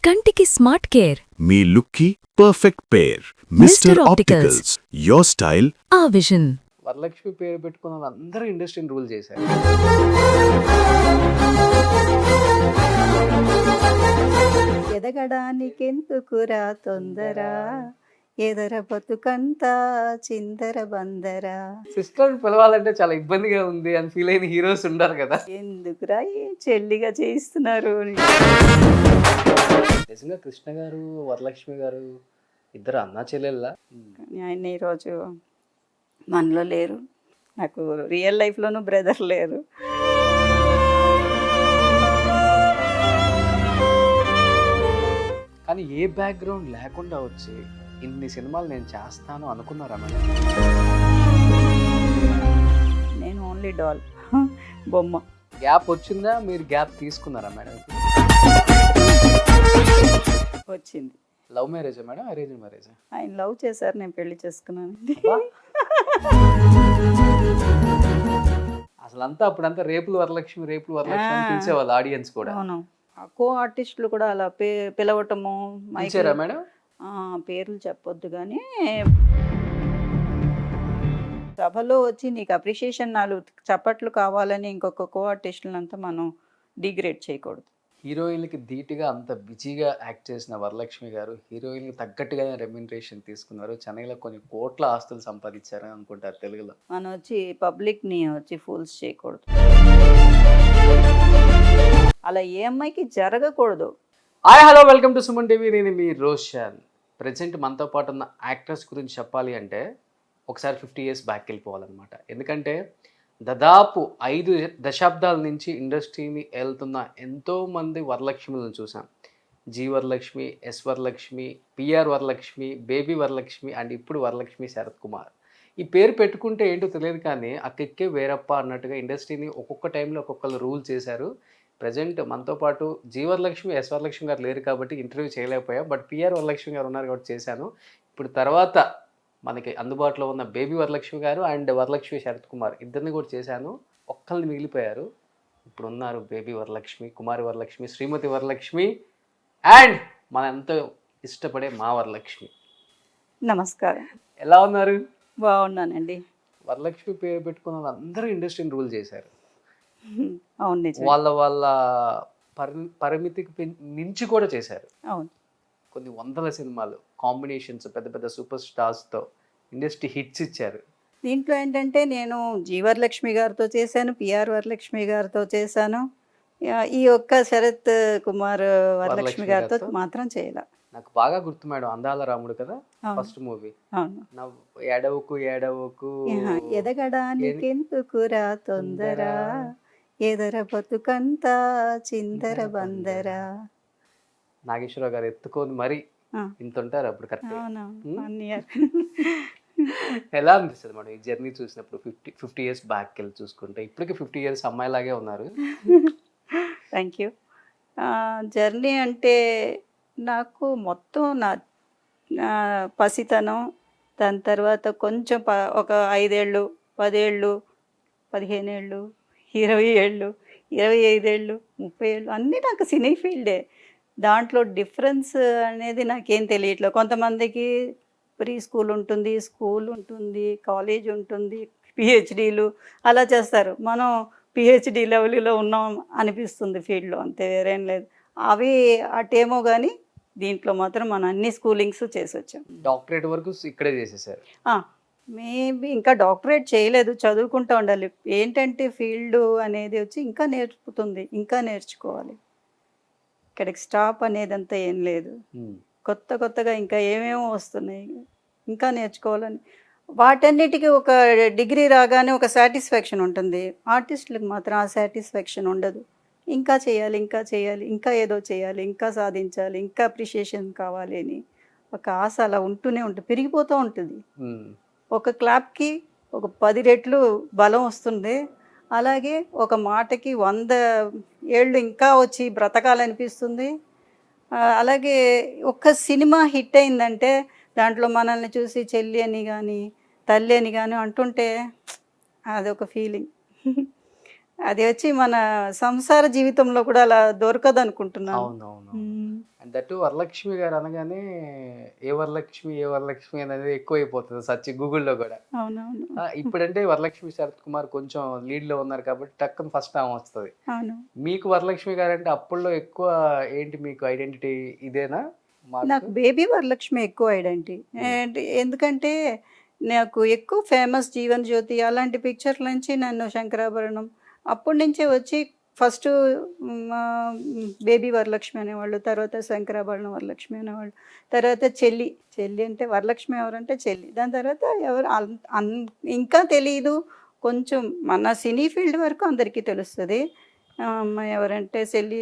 కంటికి smart care. మీ లుక్కి perfect pair. Mister Opticals, your style a vision. Varalakshmi పేరు పెట్టుకున్న వాళ్ళందరూ ఇండస్ట్రీని రూల్ చేశారు. ఎదగడానికెందుకురా తొందర, ఎదర బతుకంతా చిందర బందర. సిస్టర్ పిలవాలంటే చాలా ఇబ్బందిగా ఉంది అని ఫీల్ అయిన హీరోస్ ఉండరు కదా. ఎందుకురా ఈ చెల్లిగా చేయిస్తున్నారు అని. నిజంగా కృష్ణ గారు వరలక్ష్మి గారు ఇద్దరు అన్నా చెల్లెళ్ళ. కానీ ఆయన ఈరోజు మనలో లేరు. నాకు రియల్ లైఫ్లోనూ బ్రదర్ లేరు. కానీ ఏ బ్యాక్గ్రౌండ్ లేకుండా వచ్చి ఇన్ని సినిమాలు నేను చేస్తాను అనుకున్నారా మేడం? నేను ఓన్లీ డాల్, బొమ్మ. గ్యాప్ వచ్చిందా, మీరు గ్యాప్ తీసుకున్నారా మేడం? వచ్చింది. లవ్ మ్యారేజా మేడం, అరేంజ్ మ్యారేజా? ఆయన లవ్ చేశారు, నేను పెళ్లి చేసుకున్నాను. అసలంతా అప్పుడంతా రేపులు వరలక్ష్మి అని పిలిచేవాళ్ళు ఆడియన్స్ కూడా. అవును, కో ఆర్టిస్టులు కూడా అలా పిలవటము. పిలిచారా మేడం? పేర్లు చెప్పొద్దు కానీ సభలో వచ్చి నీకు అప్రిషియేషన్ 4 చప్పట్లు కావాలని ఇంకొక కో ఆర్టిస్టులంతా మనం డిగ్రేడ్ చేయకూడదు. హీరోయిన్లకి ధీటుగా అంత బిజీగా యాక్ట్ చేసిన వరలక్ష్మి గారు హీరోయిన్కి తగ్గట్టుగానే రెమ్యునరేషన్ తీసుకున్నారు. చెన్నైలో కొన్ని కోట్ల ఆస్తులు సంపాదించారని అనుకుంటారు తెలుగులో. మనం వచ్చి పబ్లిక్ని వచ్చి ఫూల్స్ చేయకూడదు. అలా ఏ అమ్మాయికి జరగకూడదు. Hi hello, welcome to Suman TV. నేను మీ రోషన్. ప్రజెంట్ మనతో పాటు ఉన్న యాక్టర్స్ గురించి చెప్పాలి అంటే ఒకసారి 50 years బ్యాక్ వెళ్ళిపోవాలన్నమాట. ఎందుకంటే దాదాపు 5 దశాబ్దాల నుంచి ఇండస్ట్రీని వెళ్తున్న ఎంతోమంది వరలక్ష్మిలను చూసాం. G Varalakshmi, S Varalakshmi, PR Varalakshmi, baby Varalakshmi and ఇప్పుడు వరలక్ష్మి శరత్ కుమార్. ఈ పేరు పెట్టుకుంటే ఏంటో తెలియదు కానీ అక్కెక్కే వేరప్ప అన్నట్టుగా ఇండస్ట్రీని ఒక్కొక్క టైంలో ఒక్కొక్కరు రూల్ చేశారు. ప్రజెంట్ మనతో పాటు జీ వరలక్ష్మి, ఎస్ వరలక్ష్మి గారు లేరు కాబట్టి ఇంటర్వ్యూ చేయలేకపోయా. బట్ పిఆర్ వరలక్ష్మి గారు ఉన్నారు కాబట్టి చేశాను. ఇప్పుడు తర్వాత మనకి అందుబాటులో ఉన్న బేబీ వరలక్ష్మి గారు అండ్ వరలక్ష్మి శరత్ కుమార్ ఇద్దరిని కూడా చేశాను. ఒక్కరిని మిగిలిపోయారు. ఇప్పుడు ఉన్నారు బేబీ వరలక్ష్మి, కుమారి వరలక్ష్మి, శ్రీమతి వరలక్ష్మి అండ్ మన ఎంతో ఇష్టపడే మా వరలక్ష్మి. నమస్కారం. ఎలా ఉన్నారు? బాగున్నానండి. వరలక్ష్మి పేరు పెట్టుకున్న వాళ్ళందరూ ఇండస్ట్రీని రూల్ చేశారు. అవును, నిజం. వాళ్ళ పరిమితికి మించి కూడా చేశారు. అవును, కొన్ని వందల సినిమాలు కాంబినేషన్స్, పెద్ద పెద్ద సూపర్ స్టార్స్తో ఇండస్ట్రీ హిట్స్ ఇచ్చారు. దీంట్లో ఏంటంటే నేను జీ వరలక్ష్మి గారితో చేశాను, పిఆర్ వరలక్ష్మి గారితో చేశాను. ఈ ఒక్క శరత్ కుమార్ వరలక్ష్మి గారితో మాత్రం చేయాల. నాకు బాగా గుర్తు మేడం, అందాల రాముడు కదా ఫస్ట్ మూవీ. అవును. ఏడవకు ఎదగడానికెందుకురా తొందర, ఎదర బతుకంతా చిందర బందర. నాగేశ్వరరావు గారు ఎత్తుకొని మరి ఇంత ఉంటారు అప్పుడు కరెక్ట్. ఎలా అనిపిస్తుంది మేడం ఈ జర్నీ చూసినప్పుడు? 50 years బ్యాక్ వెళ్ళి చూసుకుంటే ఇప్పటికి 50 years అమ్మాయిలాగే ఉన్నారు. Thank you. జర్నీ అంటే నాకు మొత్తం నా పసితనం, దాని తర్వాత కొంచెం ఒక 5 ఏళ్ళు, 10 ఏళ్ళు, 15 ఏళ్ళు, 20 ఏళ్ళు, 25 ఏళ్ళు, 30 ఏళ్ళు అన్నీ నాకు సినీ ఫీల్డే. దాంట్లో డిఫరెన్స్ అనేది నాకేం తెలియట్లేదు. కొంతమందికి ప్రీ స్కూల్ ఉంటుంది, స్కూల్ ఉంటుంది, కాలేజ్ ఉంటుంది, పిహెచ్డీలు అలా చేస్తారు. మనం పిహెచ్డీ లెవెల్లో ఉన్నాం అనిపిస్తుంది ఫీల్డ్లో, అంతే, వేరేం లేదు. అవి అటేమో కానీ దీంట్లో మాత్రం మనం అన్ని స్కూలింగ్స్ చేసి వచ్చాం. డాక్టరేట్ వరకు ఇక్కడే చేసేసారు. మేబీ ఇంకా డాక్టరేట్ చేయలేదు, చదువుకుంటూ ఉండాలి. ఏంటంటే ఫీల్డ్ అనేది వచ్చి ఇంకా నేర్పుతుంది, ఇంకా నేర్చుకోవాలి. ఇక్కడికి స్టాప్ అనేది అంతా ఏం లేదు. కొత్తగా ఇంకా ఏమేమో వస్తున్నాయి, ఇంకా నేర్చుకోవాలని. వాటన్నిటికీ ఒక డిగ్రీ రాగానే ఒక సాటిస్ఫాక్షన్ ఉంటుంది. ఆర్టిస్టులకు మాత్రం ఆ సాటిస్ఫాక్షన్ ఉండదు. ఇంకా చేయాలి, ఇంకా చేయాలి, ఇంకా ఏదో చేయాలి, ఇంకా సాధించాలి, ఇంకా అప్రిషియేషన్ కావాలి అని ఒక ఆశ అలా ఉంటూనే ఉంటుంది, పెరిగిపోతూ ఉంటుంది. ఒక క్లాప్కి ఒక 10 రెట్లు బలం వస్తుంది. అలాగే ఒక మాటకి 100 ఏళ్ళు ఇంకా వచ్చి బ్రతకాలనిపిస్తుంది. అలాగే ఒక్క సినిమా హిట్ అయిందంటే దాంట్లో మనల్ని చూసి చెల్లి అని కానీ తల్లి అని కానీ అంటుంటే అదొక ఫీలింగ్. అది వచ్చి మన సంసార జీవితంలో కూడా అలా దొరకదు అనుకుంటున్నాను. అవునవును. దట్టు వరలక్ష్మి గారు అనగానే ఏ వరలక్ష్మి అనేది ఎక్కువైపోతుంది సర్చ్ గూగుల్‌లో గూడా. అవునవును. ఇప్పుడంటే వరలక్ష్మి శరత్ కుమార్ కొంచెం లీడ్‌లో ఉన్నారు కాబట్టి టక్కున ఫస్ట్ ఆమె వస్తది. అవును. మీకు వరలక్ష్మి గారంటే అప్పట్లో ఎక్కువ ఏంటి మీకు ఐడెంటిటీ ఇదేనా? నాకు బేబీ వరలక్ష్మి ఎక్కువ ఐడెంటిటీ. ఎందుకంటే నాకు ఎక్కువ ఫేమస్ 'జీవన్ జ్యోతి' అలాంటి పిక్చర్ల నుంచి నన్ను 'శంకరాభరణం' అప్పటి నుంచే వచ్చి ఫస్టు బేబీ వరలక్ష్మి అనేవాళ్ళు, తర్వాత 'శంకరాభరణం వరలక్ష్మి' అనేవాళ్ళు, తర్వాత చెల్లి అంటే వరలక్ష్మి ఎవరంటే చెల్లి. దాని తర్వాత ఎవరు ఇంకా తెలీదు. కొంచెం మన సినీ ఫీల్డ్ వరకు అందరికీ తెలుస్తది. అమ్మాయి ఎవరంటే చెల్లి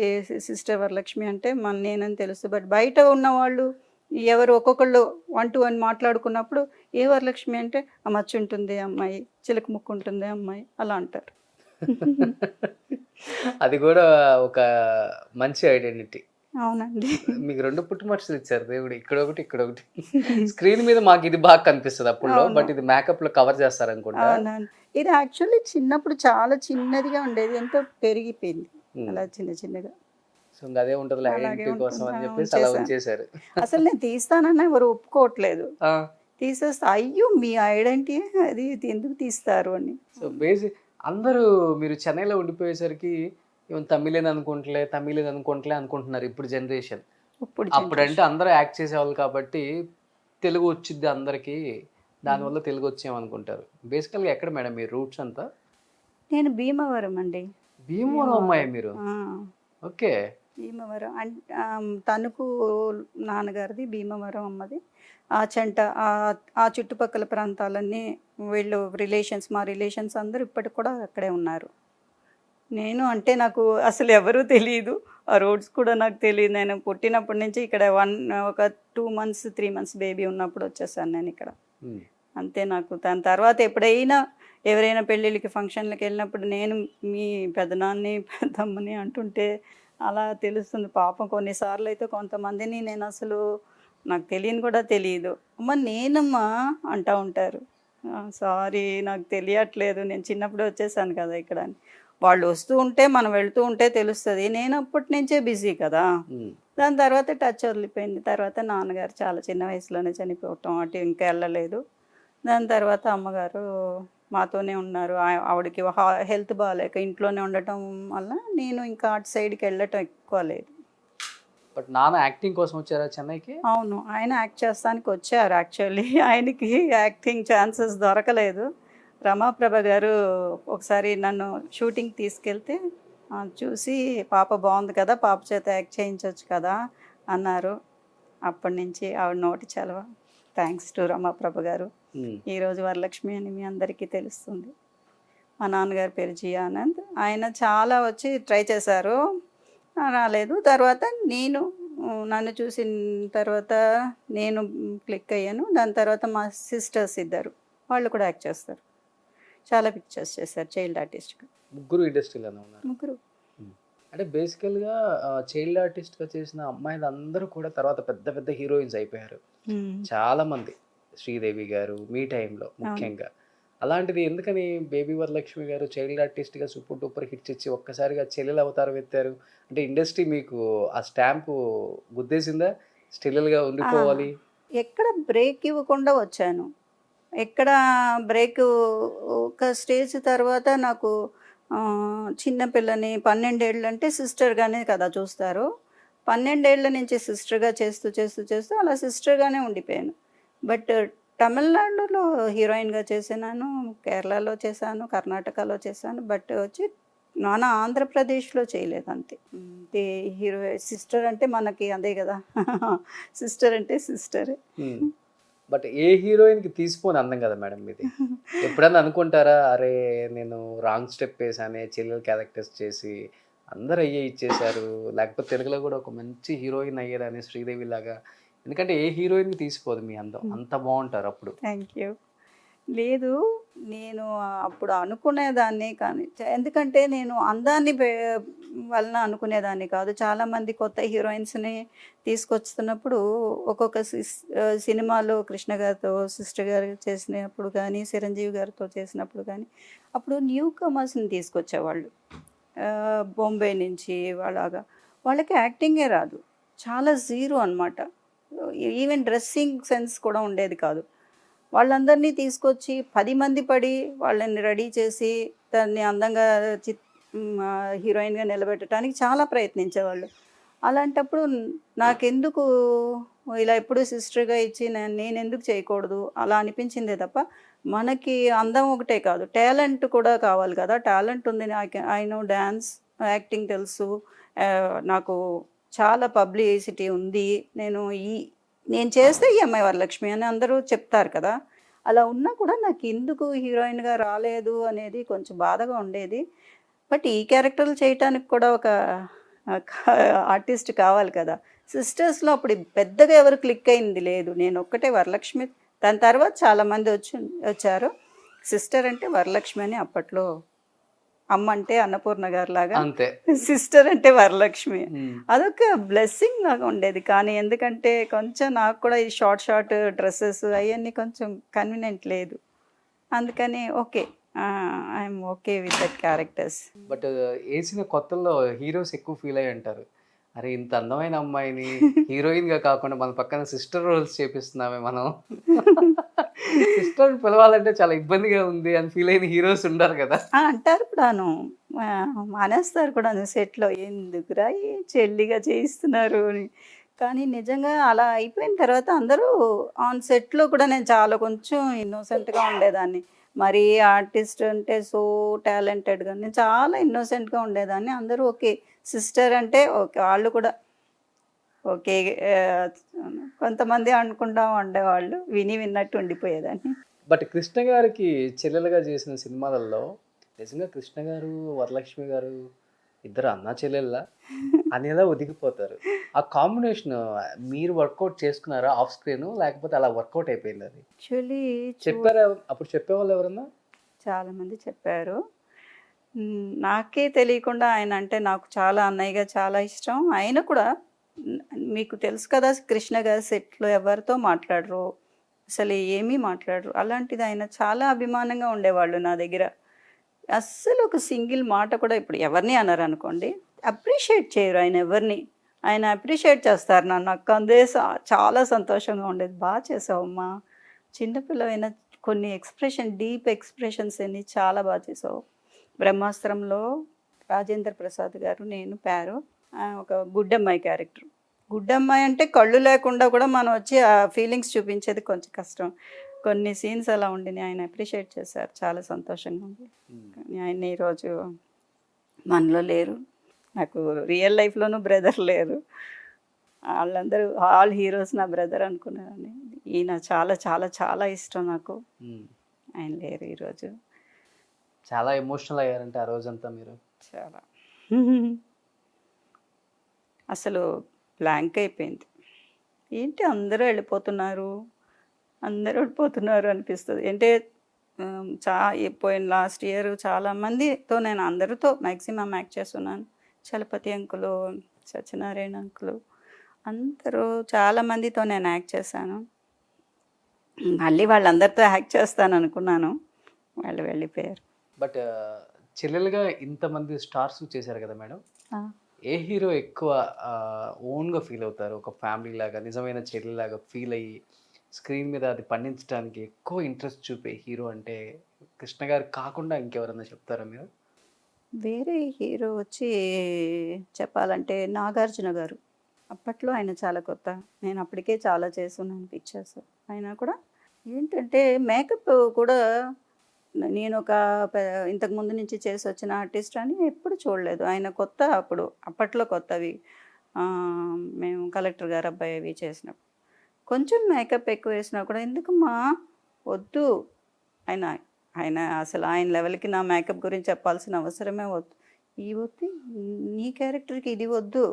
సిస్టర్ వరలక్ష్మి అంటే నేనని తెలుసు. బట్ బయట ఉన్నవాళ్ళు ఎవరు ఒక్కొక్కళ్ళు 1 to 1 మాట్లాడుకున్నప్పుడు ఏ వరలక్ష్మి అంటే మచ్చుంటుంది అమ్మాయి, చిలక ముక్కు ఉంటుంది అమ్మాయి అలా అంటారు. అది కూడా ఒక మంచి ఐడెంటిటీ. అవునండి. మీకు 2 పుట్టుమచ్చలు ఇచ్చారు దేవుడు. ఇక్కడొకటి, ఇక్కడొకటి. స్క్రీన్ మీద మాకు ఇది బాగా కనిపిస్తది అప్పట్లో. అవును. బట్ ఇది మేకప్‌లో కవర్ చేస్తారనుకుంటా. అవునండి. ఇది యాక్చువల్లీ చిన్నప్పుడు చాలా చిన్నదిగా ఉండేది. ఎంతో పెరిగిపోయింది. హ్మ్. అలా చిన్నగా. సో ఇంక అదే ఉంటదిలే అలాగే ఐడెంటిటీ కోసం ఉంటుంది. అని ఆ! చెప్పేసి అలా ఉంచేశారు. అసలు నేను తీస్తానన్నా ఎవరు ఒప్పుకోవట్లేదు. ఆ! తీసేస్తే అయ్యో! మీ ఐడెంటిటీ అది ఎందుకు తీస్తారు అని. సో అందరూ మీరు చెన్నైలో ఉండిపోయేసరికి ఈవెన్ తమిళేన్ అనుకుంటలే అనుకుంటున్నారు ఇప్పుడు జనరేషన్. ఇప్పుడు అప్పుడంటే అందరూ యాక్ట్ చేసేవాళ్ళు కాబట్టి తెలుగు వచ్చిద్ది అందరికీ. దానివల్ల తెలుగు వచ్చేమనుకుంటారు. బేసికల్‌గా ఎక్కడ మేడం మీ రూట్స్ అంతా? నేను భీమవరం అండి. భీమవరం అమ్మాయా మీరు? ఆ! ఓకే. భీమవరం తణుకు నాన్నగారిది, భీమవరం అమ్మది. ఆ చుట్టుపక్కల ప్రాంతాలన్నీ వీళ్ళు మా రిలేషన్స్ అందరూ ఇప్పటికి కూడా అక్కడే ఉన్నారు. నేను అంటే నాకు అసలు ఎవరూ తెలీదు. ఆ రోడ్స్ కూడా నాకు తెలీదు. నేను పుట్టినప్పటి నుంచి ఇక్కడ ఒక 2 months 3 months బేబీ ఉన్నప్పుడు వచ్చేసాను నేను ఇక్కడ. హ్మ్. అంతే. నాకు దాని తర్వాత ఎప్పుడైనా ఎవరైనా పెళ్ళిళ్ళకి ఫంక్షన్‌లకి వెళ్ళినప్పుడు నేను మీ పెదనాన్ని, పెద్దమ్మని అంటుంటే అలా తెలుస్తుంది. పాపం కొన్నిసార్లు అయితే కొంతమందిని నేను అసలు నాకు తెలియని కూడా తెలీదు. అమ్మ నేనమ్మా అంటా ఉంటారు. సారీ నాకు తెలియట్లేదు. నేను చిన్నప్పుడే వచ్చేసాను కదా ఇక్కడ అని. వాళ్ళు వస్తూ ఉంటే మనం వెళ్తూ ఉంటే తెలుస్తుంది. నేను అప్పటి నుంచే బిజీ కదా. హ్మ్. దాని తర్వాత టచ్ వదిలిపోయింది. తర్వాత నాన్నగారు చాలా చిన్న వయసులోనే చనిపోవటం, అటు ఇంకా వెళ్ళలేదు. దాని తర్వాత అమ్మగారు మాతోనే ఉన్నారు. ఆవిడకి హెల్త్ బాగాలేక ఇంట్లోనే ఉండటం వల్ల నేను ఇంకా అటు సైడ్కి వెళ్ళటం ఎక్కువ లేదు. బట్ నాన్న యాక్టింగ్ కోసం వచ్చారా చెన్నైకి? అవును, ఆయన యాక్ట్ చేస్తానికి వచ్చారు. యాక్చువల్లీ ఆయనకి యాక్టింగ్ ఛాన్సెస్ దొరకలేదు. రమాప్రభ గారు ఒకసారి నన్ను షూటింగ్ తీసుకెళ్తే చూసి పాప బాగుంది కదా, పాప చేత యాక్ట్ చేయించవచ్చు కదా అన్నారు. అప్పటి నుంచి ఆవిడ నోటి చలవ. థ్యాంక్స్ టు రమాప్రభ గారు. ఈరోజు వరలక్ష్మి అని మీ అందరికీ తెలుస్తుంది. మా నాన్నగారి పేరు జి ఆనంద్. ఆయన చాలా వచ్చి ట్రై చేశారు, రాలేదు. తర్వాత నన్ను చూసిన తర్వాత నేను క్లిక్ అయ్యాను. దాని తర్వాత మా సిస్టర్స్ ఇద్దరు వాళ్ళు కూడా యాక్ట్ చేస్తారు. చాలా పిక్చర్స్ చేశారు చైల్డ్ ఆర్టిస్ట్గా. ముగ్గురు ఇండస్ట్రీలోనే ఉన్నారు. ముగ్గురు. అంటే బేసికల్గా చైల్డ్ ఆర్టిస్ట్గా చేసిన అమ్మాయిలు అందరూ కూడా తర్వాత పెద్ద పెద్ద హీరోయిన్స్ అయిపోయారు చాలా మంది. శ్రీదేవి గారు మీ టైంలో ముఖ్యంగా. అలాంటిది ఎందుకని బేబీ వరలక్ష్మి గారు చైల్డ్ ఆర్టిస్ట్గా సూపర్ డూపర్ హిట్స్ ఇచ్చి ఒక్కసారిగా చెల్లెలు అవతారం ఎత్తారు? అంటే ఇండస్ట్రీ మీకు ఆ స్టాంపు గుద్దేసిందా స్టిల్లుగా ఉండిపోవాలి? ఎక్కడ బ్రేక్ ఇవ్వకుండా వచ్చాను. ఎక్కడ బ్రేక్ ఒక స్టేజ్ తర్వాత నాకు చిన్నపిల్లని 12 ఏళ్ళు అంటే సిస్టర్గానే కదా చూస్తారు. 12 ఏళ్ళ నుంచి సిస్టర్గా చేస్తూ అలా సిస్టర్గానే ఉండిపోయాను. బట్ తమిళనాడులో హీరోయిన్గా చేసినాను, కేరళలో చేశాను, కర్ణాటకలో చేశాను. బట్ వచ్చి ఆంధ్రప్రదేశ్లో చేయలేదు అంతే. హీరో సిస్టర్ అంటే మనకి అదే కదా, సిస్టర్ అంటే సిస్టరే. బట్ ఏ హీరోయిన్కి తీసిపోని అందం కదా మేడం ఇది. ఎప్పుడన్నా అనుకుంటారా అరే నేను రాంగ్ స్టెప్ వేసానే, చెల్లెలు క్యారెక్టర్స్ చేసి అందరు ఇచ్చేసారు, లేకపోతే తెలుగులో కూడా ఒక మంచి హీరోయిన్ అయ్యేదని శ్రీదేవి లాగా? ఎందుకంటే ఏ హీరోయిన్కి తీసిపోదు మీ అందం, అంత బాగుంటారు అప్పుడు. Thank you. లేదు, నేను అప్పుడు అనుకునేదాన్ని కానీ ఎందుకంటే నేను అందాన్ని వలన అనుకునేదాన్ని కాదు. చాలామంది కొత్త హీరోయిన్స్ని తీసుకొస్తున్నప్పుడు ఒక్కొక్క సినిమాలో కృష్ణ గారితో సిస్టర్ గారు చేసినప్పుడు కానీ, చిరంజీవి గారితో చేసినప్పుడు కానీ అప్పుడు న్యూ కమర్స్ని తీసుకొచ్చేవాళ్ళు. బొంబే నుంచి వాళ్ళకి యాక్టింగే రాదు. చాలా జీరో అనమాట. ఈవెన్ డ్రెస్సింగ్ సెన్స్ కూడా ఉండేది కాదు. వాళ్ళందరినీ తీసుకొచ్చి 10 మంది పడి వాళ్ళని రెడీ చేసి దాన్ని అందంగా హీరోయిన్‌గా నిలబెట్టడానికి చాలా ప్రయత్నించేవాళ్ళు. అలాంటప్పుడు నాకెందుకు ఇలా ఎప్పుడు సిస్టర్‌గా ఇచ్చి నేనెందుకు చేయకూడదు అలా అనిపించిందే తప్ప, మనకి అందం ఒకటే కాదు, టాలెంట్ కూడా కావాలి కదా! టాలెంట్ ఉంది. ఐ నో డాన్స్, యాక్టింగ్ తెలుసు. నాకు చాలా పబ్లిసిటీ ఉంది. నేను చేస్తే ఈ అమ్మాయి వరలక్ష్మి అని అందరూ చెప్తారు కదా! అలా ఉన్నా కూడా నాకెందుకు హీరోయిన్‌గా రాలేదు అనేది కొంచెం బాధగా ఉండేది. బట్ ఈ క్యారెక్టర్లు చేయటానికి కూడా ఒక ఆర్టిస్ట్ కావాలి కదా! సిస్టర్స్‌లో అప్పుడు పెద్దగా ఎవరు క్లిక్ అయింది లేదు. నేనొక్కటే వరలక్ష్మి. దాని తర్వాత చాలామంది వచ్చారు. సిస్టర్ అంటే వరలక్ష్మి అని అప్పట్లో, అమ్మ అంటే అన్నపూర్ణ గారిలాగా, అంతే. సిస్టర్ అంటే వరలక్ష్మి. ఉమ్. అదొక బ్లెస్సింగ్ లాగా ఉండేది. కానీ ఎందుకంటే కొంచెం నాకు కూడా ఈ షార్ట్ డ్రెస్సెస్ అవన్నీ కొంచెం కన్వీనియంట్ లేదు. అందుకని okay, I'm okay with that characters. But వేసిన కొత్తల్లో హీరోస్ ఎక్కువ ఫీల్ అయ్యి అంటారు, అరే ఇంత అందమైన అమ్మాయిని హీరోయిన్గా కాకుండా మన పక్కన సిస్టర్ రోల్స్ చేపిస్తున్నామే మనం, సిస్టర్ పిలవాలంటే చాలా ఇబ్బందిగా ఉంది అని ఫీల్ అయిన హీరోస్ ఉండరు కదా. అంటారు కూడాను, మానేస్తారు కూడాను సెట్లో, ఎందుకురా ఈ చెల్లిగా చేయిస్తున్నారు అని. కానీ నిజంగా అలా అయిపోయిన తర్వాత అందరూ ఆన్ సెట్లో కూడా నేను చాలా కొంచెం ఇన్నోసెంట్గా ఉండేదాన్ని. మరి ఆర్టిస్ట్ అంటే సో టాలెంటెడ్గా నేను చాలా ఇన్నోసెంట్గా ఉండేదాన్ని. అందరూ ఓకే సిస్టర్ అంటే ఓకే, వాళ్ళు కూడా ఓకే. కొంతమంది అనుకుంటా ఉండేవాళ్ళు, విన్నట్టు ఉండిపోయేదాన్ని. బట్ కృష్ణ గారికి చెల్లెలుగా చేసిన సినిమాలలో నిజంగా కృష్ణ గారు వరలక్ష్మి గారు ఇద్దరు అన్నా చెల్లెళ్ళ అనేలా ఒదిగిపోతారు. ఆ కాంబినేషన్ మీరు వర్కౌట్ చేసుకున్నారా ఆఫ్ స్క్రీన్, లేకపోతే అలా వర్కౌట్ అయిపోయింది అది? యాక్చువల్లీ చెప్పారా అప్పుడు చెప్పేవాళ్ళు ఎవరన్నా? చాలామంది చెప్పారు. నాకే తెలియకుండా ఆయన అంటే నాకు చాలా అన్నయ్యగా చాలా ఇష్టం. ఆయన కూడా మీకు తెలుసు కదా, కృష్ణ గారి సెట్లో ఎవరితో మాట్లాడరు, అసలు ఏమీ మాట్లాడరు. అలాంటిది ఆయన చాలా అభిమానంగా ఉండేవాళ్ళు నా దగ్గర. అస్సలు ఒక సింగిల్ మాట కూడా ఇప్పుడు ఎవరిని అన్నారు అనుకోండి, అప్రిషియేట్ చేయరు ఆయన ఎవరిని. ఆయన అప్రిషియేట్ చేస్తారు నన్ను. నాకు అందే చాలా సంతోషంగా ఉండేది. బాగా చేసావమ్మా, చిన్నపిల్లవైనా కొన్ని డీప్ ఎక్స్ప్రెషన్స్ అన్ని చాలా బాగా చేసావు. బ్రహ్మాస్త్రంలో రాజేంద్ర ప్రసాద్ గారు, నేను ప్యారు, ఒక గుడ్డమ్మాయి క్యారెక్టర్. గుడ్డమ్మాయి అంటే కళ్ళు లేకుండా కూడా మనం వచ్చి ఆ ఫీలింగ్స్ చూపించేది కొంచెం కష్టం. కొన్ని సీన్స్ అలా ఉండినాయి. ఆయన అప్రిషియేట్ చేశారు, చాలా సంతోషంగా ఉంది. కానీ ఆయన ఈరోజు మనలో లేరు. నాకు రియల్ లైఫ్లోనూ బ్రదర్ లేరు. వాళ్ళందరూ ఆల్ హీరోస్ నా బ్రదర్ అనుకున్నాను. ఈయన చాలా చాలా చాలా ఇష్టం నాకు. ఆయన లేరు ఈరోజు. చాలా ఎమోషనల్ అయ్యారంటే ఆ రోజంతా మీరు? చాలా అసలు బ్లాంక్ అయిపోయింది. ఏంటి అందరూ వెళ్ళిపోతున్నారు అనిపిస్తుంది. అంటే పోయిన లాస్ట్ ఇయర్ చాలామందితో నేను అందరితో మ్యాక్సిమం యాక్ట్ చేస్తున్నాను. చలపతి అంకులు, సత్యనారాయణ అంకులు, అందరూ చాలామందితో నేను యాక్ట్ చేశాను. మళ్ళీ వాళ్ళందరితో యాక్ట్ చేస్తాను అనుకున్నాను, వాళ్ళు వెళ్ళిపోయారు. బట్ చెల్లెలుగా ఇంతమంది స్టార్స్ చేశారు కదా మేడం, ఏ హీరో ఎక్కువ ఓన్గా ఫీల్ అవుతారు, ఒక ఫ్యామిలీ లాగా నిజమైన చెల్లిలాగా ఫీల్ అయ్యి స్క్రీన్ మీద అది పండించడానికి ఎక్కువ ఇంట్రెస్ట్ చూపే హీరో అంటే కృష్ణ గారు కాకుండా ఇంకెవరన్నా చెప్తారా మీరు? వేరే హీరో వచ్చి చెప్పాలంటే నాగార్జున గారు. అప్పట్లో ఆయన చాలా కొత్త, నేను అప్పటికే చాలా చేస్తున్నాను పిక్చర్స్. ఆయన కూడా ఏంటంటే మేకప్ కూడా నేను ఇంతకుముందు నుంచి చేసి వచ్చిన ఆర్టిస్ట్ అని ఎప్పుడు చూడలేదు. ఆయన కొత్త, అప్పట్లో కొత్తవి. మేము కలెక్టర్ గారు అబ్బాయి అవి చేసినప్పుడు కొంచెం మేకప్ ఎక్కువ వేసినా కూడా ఎందుకమ్మా వద్దు, ఆయన అసలు ఆయన లెవెల్కి నా మేకప్ గురించి చెప్పాల్సిన అవసరమే వద్దు. వద్దు, నీ క్యారెక్టర్కి ఇది వద్దు,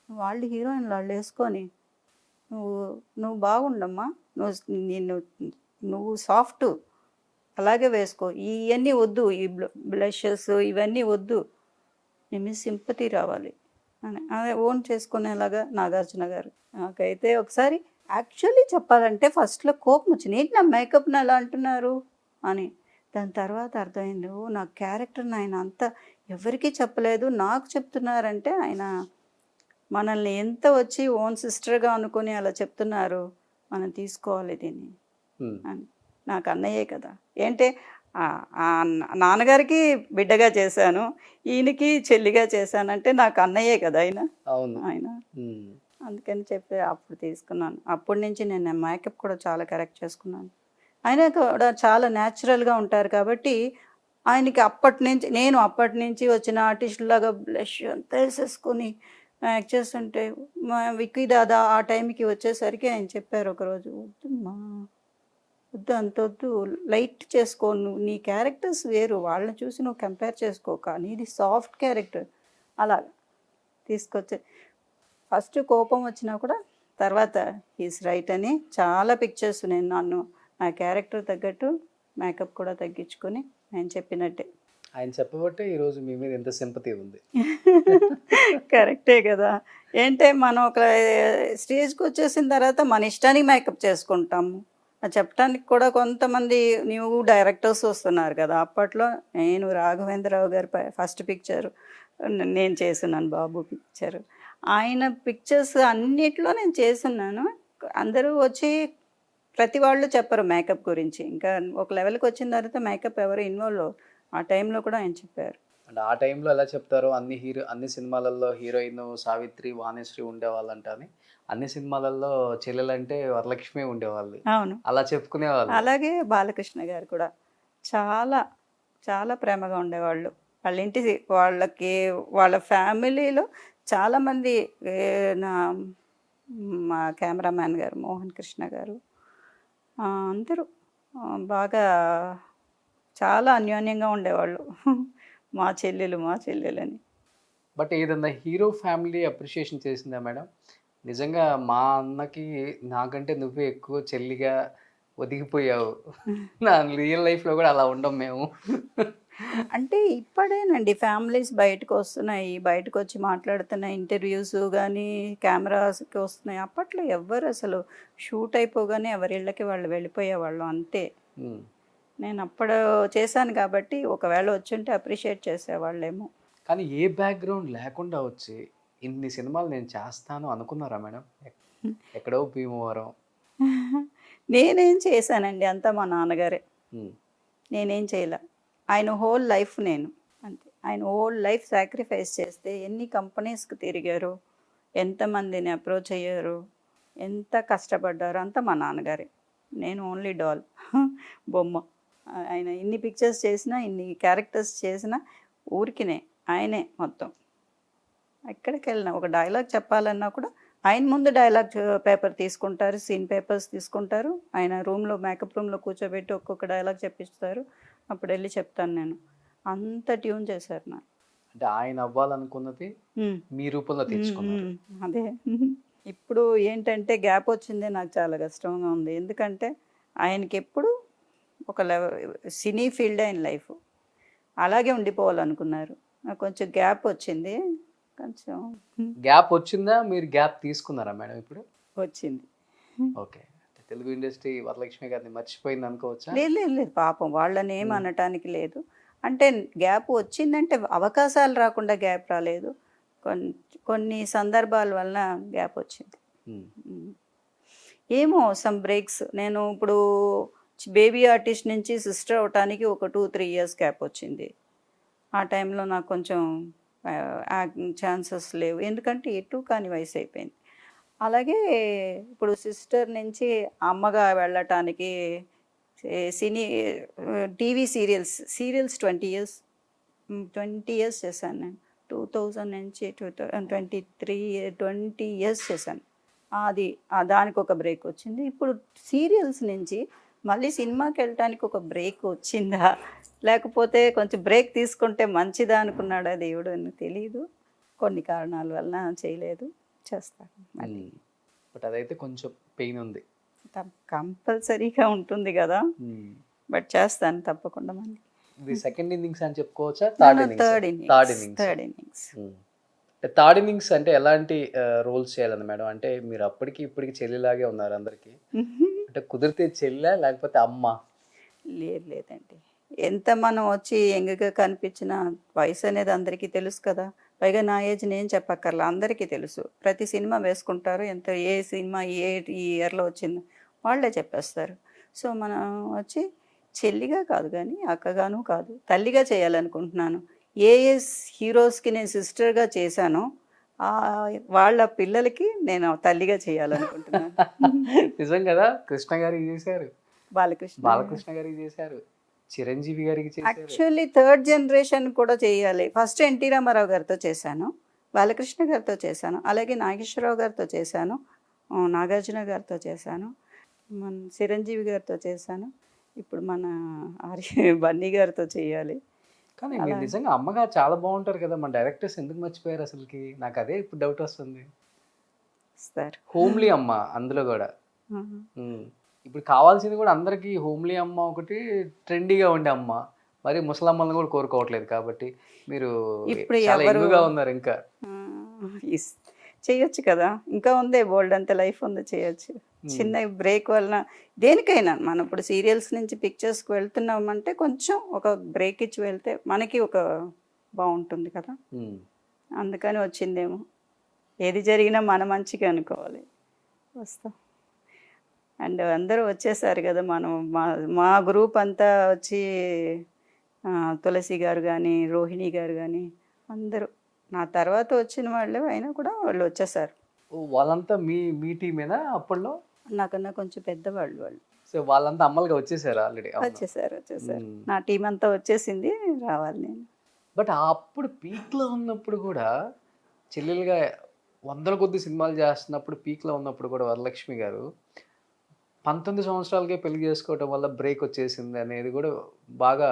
వాళ్ళు హీరోయిన్లు వాళ్ళు వేసుకొని నువ్వు బాగుండమ్మా, నువ్వు సాఫ్ట్ అలాగే వేసుకో, ఇవన్నీ వద్దు, ఈ బ్లషెస్ ఇవన్నీ వద్దు, నీ మీద సింపతి రావాలి అని అదే ఓన్ చేసుకునేలాగా నాగార్జున గారు. నాకైతే ఒకసారి యాక్చువల్లీ చెప్పాలంటే ఫస్ట్లో కోపం వచ్చింది, ఏంటి నా మేకప్ని అలా అంటున్నారు అని. దాని తర్వాత అర్థమైంది, నా క్యారెక్టర్ని ఆయన అంతా ఎవరికీ చెప్పలేదు, నాకు చెప్తున్నారంటే ఆయన మనల్ని ఎంత వచ్చి ఓన్ సిస్టర్గా అనుకుని అలా చెప్తున్నారు, మనం తీసుకోవాలి దీన్ని ఉమ్. అని. నాకు అన్నయ్యే కదా ఏంటే నాన్నగారికి బిడ్డగా చేశాను, ఈయనకి చెల్లిగా చేశానంటే నాకు అన్నయ్యే కదా ఆయన. అవును. ఆయన ఉమ్. అందుకని చెప్పి అప్పుడు తీసుకున్నాను. అప్పటి నుంచి నేను మేకప్ కూడా చాలా కరెక్ట్ చేసుకున్నాను. ఆయన కూడా చాలా న్యాచురల్గా ఉంటారు కాబట్టి ఆయనకి అప్పటి నుంచి వచ్చిన ఆర్టిస్టులాగా బ్లష్ అంతా వేసేసుకొని యాక్ట్ చేస్తుంటే మా విక్కీ దాదా ఆ టైంకి వచ్చేసరికి ఆయన చెప్పారు ఒకరోజు, వద్దమ్మా వద్దు, అంత వద్దు, లైట్ చేసుకో, నువ్వు నీ క్యారెక్టర్స్ వేరు, వాళ్ళని చూసి నువ్వు కంపేర్ చేసుకోక, నీది సాఫ్ట్ క్యారెక్టర్. అలా తీసుకొచ్చే ఫస్ట్ కోపం వచ్చినా కూడా తర్వాత హీస్ రైట్ అని చాలా పిక్చర్స్ నేను నా క్యారెక్టర్ తగ్గట్టు మేకప్ కూడా తగ్గించుకొని ఆయన చెప్పినట్టే. ఆయన చెప్పబట్టే ఈరోజు మీ మీద ఎంత సింపతి ఉంది. కరెక్టే కదా. ఏంటే మనం ఒక స్టేజ్కి వచ్చేసిన తర్వాత మన ఇష్టానికి మేకప్ చేసుకుంటాము. అది చెప్పడానికి కూడా కొంతమంది న్యూ డైరెక్టర్స్ వస్తున్నారు కదా. అప్పట్లో నేను రాఘవేంద్రరావు గారి ఫస్ట్ పిక్చర్ నేను చేస్తున్నాను, బాబు పిక్చర్. ఆయన పిక్చర్స్ అన్నిట్లో నేను చేస్తున్నాను. అందరూ వచ్చి ప్రతి వాళ్ళు చెప్పరు మేకప్ గురించి. ఇంకా ఒక లెవెల్కి వచ్చిన తర్వాత మేకప్ ఎవరు ఇన్వాల్వ్ ఆ టైంలో కూడా ఆయన చెప్పారు. అంటే ఆ టైంలో ఎలా చెప్తారో అన్ని సినిమాలలో హీరోయిన్ సావిత్రి, వాణిశ్రీ ఉండేవాళ్ళంట అని, అన్ని సినిమాలలో చెల్లెలంటే వరలక్ష్మి ఉండేవాళ్ళు. అవును, అలా చెప్పుకునేవాళ్ళు. అలాగే బాలకృష్ణ గారు కూడా చాలా చాలా ప్రేమగా ఉండేవాళ్ళు. వాళ్ళ ఫ్యామిలీలో చాలామంది, మా కెమెరామ్యాన్ గారు మోహన్ కృష్ణ గారు అందరూ బాగా చాలా అన్యోన్యంగా ఉండేవాళ్ళు. మా చెల్లెలని. బట్ ఏదన్నా హీరో ఫ్యామిలీ అప్రిషియేషన్ చేసిందా మేడం? నిజంగా మా అన్నకి నాకంటే నువ్వే ఎక్కువ చెల్లిగా ఒదిగిపోయావు, నా రియల్ లైఫ్లో కూడా అలా ఉండం మేము. అంటే ఇప్పుడేనండి ఫ్యామిలీస్ బయటకు వస్తున్నాయి, బయటకు వచ్చి మాట్లాడుతున్నాయి, ఇంటర్వ్యూస్ కానీ కెమెరాస్కి వస్తున్నాయి. అప్పట్లో ఎవ్వరు అసలు షూట్ అయిపోగానే ఎవరి ఇళ్ళకి వాళ్ళు వెళ్ళిపోయేవాళ్ళు అంతే. నేను అప్పుడు చేశాను కాబట్టి ఒకవేళ వచ్చుంటే అప్రిషియేట్ చేసేవాళ్ళేమో. కానీ ఏ బ్యాక్గ్రౌండ్ లేకుండా వచ్చి ఇన్ని సినిమాలు నేను చేస్తాను అనుకున్నారా మేడం? ఎక్కడో భీమవరం. నేనేం చేశానండి, అంతా మా నాన్నగారే. నేనేం చేయలే. ఆయన హోల్ లైఫ్ నేను అంతే. ఆయన హోల్ లైఫ్ సాక్రిఫైస్ చేస్తే ఎన్ని కంపెనీస్కి తిరిగారు, ఎంతమందిని అప్రోచ్ అయ్యారు, ఎంత కష్టపడ్డారు, అంతా మా నాన్నగారే. నేను ఓన్లీ డాల్, బొమ్మ. ఆయన ఇన్ని పిక్చర్స్ చేసినా, ఇన్ని క్యారెక్టర్స్ చేసినా ఊరికినే ఆయనే మొత్తం. ఎక్కడికి వెళ్ళినా ఒక డైలాగ్ చెప్పాలన్నా కూడా ఆయన ముందు డైలాగ్ పేపర్ తీసుకుంటారు, సీన్ పేపర్స్ తీసుకుంటారు, ఆయన రూమ్లో మేకప్ రూమ్లో కూర్చోబెట్టి ఒక్కొక్క డైలాగ్ చెప్పిస్తారు. అప్పుడు వెళ్ళి చెప్తాను నేను. అంత ట్యూన్ చేశారు నాకు. అంటే ఆయన అవ్వాలనుకున్నది మీ రూపంలో తెచ్చుకున్నారు. అదే. ఇప్పుడు ఏంటంటే గ్యాప్ వచ్చిందే నాకు చాలా కష్టంగా ఉంది. ఎందుకంటే ఆయనకి ఎప్పుడు ఒక సినీ ఫీల్డ్ ఆయన లైఫ్ అలాగే ఉండిపోవాలనుకున్నారు. నాకు కొంచెం గ్యాప్ వచ్చింది. కొంచెం గ్యాప్ వచ్చిందా, మీరు గ్యాప్ తీసుకున్నారా మేడం ఇప్పుడు? వచ్చింది. ఓకే. తెలుగు ఇండస్ట్రీ వరలక్ష్మి గారిని మర్చిపోయింది అనుకోవచ్చా? లేదు, పాపం వాళ్ళని ఏం అనటానికి లేదు. అంటే గ్యాప్ వచ్చిందంటే అవకాశాలు రాకుండా గ్యాప్ రాలేదు, కొన్ని సందర్భాల వలన గ్యాప్ వచ్చింది. ఏమో సమ్ బ్రేక్స్. నేను ఇప్పుడు బేబీ ఆర్టిస్ట్ నుంచి సిస్టర్ అవటానికి ఒక 2-3 ఇయర్స్ గ్యాప్ వచ్చింది. ఆ టైంలో నాకు కొంచెం ఛాన్సెస్ లేవు, ఎందుకంటే ఎటు కాని వయసు అయిపోయింది. అలాగే ఇప్పుడు సిస్టర్ నుంచి అమ్మగా వెళ్ళటానికి టీవీ సీరియల్స్ 20 ఇయర్స్ చేశాను నేను. 2000 నుంచి 2023 20 ఇయర్స్ చేశాను. దానికి ఒక బ్రేక్ వచ్చింది. ఇప్పుడు సీరియల్స్ నుంచి మళ్ళీ సినిమాకి వెళ్ళటానికి ఒక బ్రేక్ వచ్చిందా, లేకపోతే కొంచెం బ్రేక్ తీసుకుంటే మంచిదా అనుకున్నాడా దేవుడు అని తెలియదు. కొన్ని కారణాల వల్ల చేయలేదు, చేస్తాను మళ్ళీ. బట్ అదైతే కొంచెం పెయిన్ ఉంది. కంపల్సరీగా ఉంటుంది కదా, బట్ చేస్తాను తప్పకుండా మళ్ళీ. ఇది సెకండ్ ఇన్నింగ్స్ అని చెప్పుకోవచ్చా? Third innings. థర్డ్ ఇన్నింగ్స్ అంటే ఎలాంటి రోల్స్ చేయాలని మేడం? అంటే మీరు అప్పటికి ఇప్పటికి చెల్లిలాగే ఉన్నారు అందరికి. అంటే కుదిరితే చెల్లా లేకపోతే అమ్మ? లేదండి, ఎంత మనం వచ్చి యంగ్గా కనిపించిన వయసు అనేది అందరికీ తెలుసు కదా. పైగా నా ఏజ్ నేను చెప్పక్కర్లా, అందరికీ తెలుసు. ప్రతి సినిమా వేసుకుంటారు, ఏ సినిమా ఈ ఇయర్‌లో వచ్చిందో వాళ్ళే చెప్పేస్తారు. సో, మనం వచ్చి చెల్లిగా కాదు గానీ, అక్కగాను కాదు, తల్లిగా చేయాలనుకుంటున్నాను. హీరోస్‌కి నేను సిస్టర్‌గా చేశానో, వాళ్ళ పిల్లలకి నేను తల్లిగా చేయాలనుకుంటున్నాను. నిజం కదా, కృష్ణ గారికి చేశారు, బాలకృష్ణ బాలకృష్ణ గారికి చేశారు, చిరంజీవి గారికి చేశారు. యాక్చువల్లీ థర్డ్ జనరేషన్ కూడా చేయాలి. ఫస్ట్ ఎన్టీ రామారావు గారితో చేశాను, బాలకృష్ణ గారితో చేశాను, అలాగే నాగేశ్వరరావు గారితో చేశాను, నాగార్జున గారితో చేశాను, మన చిరంజీవి గారితో చేశాను, ఇప్పుడు మన బన్నీ గారితో చేయాలి. కానీ మీరు నిజంగా అమ్మగా చాలా బాగుంటారు కదా, మన డైరెక్టర్స్ ఎందుకు మర్చిపోయారు అసలుకి? నాకు అదే ఇప్పుడు డౌట్ వస్తుంది. సార్ హోమ్లీ అమ్మ అందులో కూడా. ఇప్పుడు కావాల్సింది కూడా అందరికి హోమ్లీ అమ్మ ఒకటి, ట్రెండీగా ఉండే అమ్మ. మరి ముసలమ్మలను కూడా కోరుకోవట్లేదు కాబట్టి మీరు ఇప్పుడు చాలా ఎక్కువగా ఉన్నారు. ఇంకా చేయొచ్చు కదా, ఇంకా ఉందే బోల్డ్ అంత లైఫ్ ఉంది, చేయొచ్చు. చిన్న బ్రేక్ వలన దేనికైనా మనం ఇప్పుడు సీరియల్స్ నుంచి పిక్చర్స్కి వెళ్తున్నామంటే కొంచెం ఒక బ్రేక్ ఇచ్చి వెళ్తే మనకి ఒక బాగుంటుంది కదా, అందుకని వచ్చిందేమో. ఏది జరిగినా మన మంచిగా అనుకోవాలి. వస్తాం. అండ్ అందరూ వచ్చేసారు కదా, మనం మా గ్రూప్ అంతా వచ్చి తులసి గారు కానీ, రోహిణి గారు కానీ, అందరూ నా తర్వాత వచ్చిన వాళ్ళు అయినా కూడా వాళ్ళు వచ్చేసారు. వాళ్ళంతా మీ టీమేనా అప్పట్లో? నాకన్నా కొంచెం పెద్దవాళ్ళు వాళ్ళు. సో వాళ్ళంతా అమ్మలుగా వచ్చేసారు ఆల్రెడీ? వచ్చేసారు. నా టీం అంతా వచ్చేసింది, రావాలి నేను. బట్ అప్పుడు పీక్లో ఉన్నప్పుడు కూడా చెల్లెలుగా వందల కొద్ది సినిమాలు చేస్తున్నప్పుడు, పీక్లో ఉన్నప్పుడు కూడా వరలక్ష్మి గారు 19 సంవత్సరాలకే పెళ్లి చేసుకోవటం వల్ల బ్రేక్ వచ్చేసింది అనేది కూడా బాగా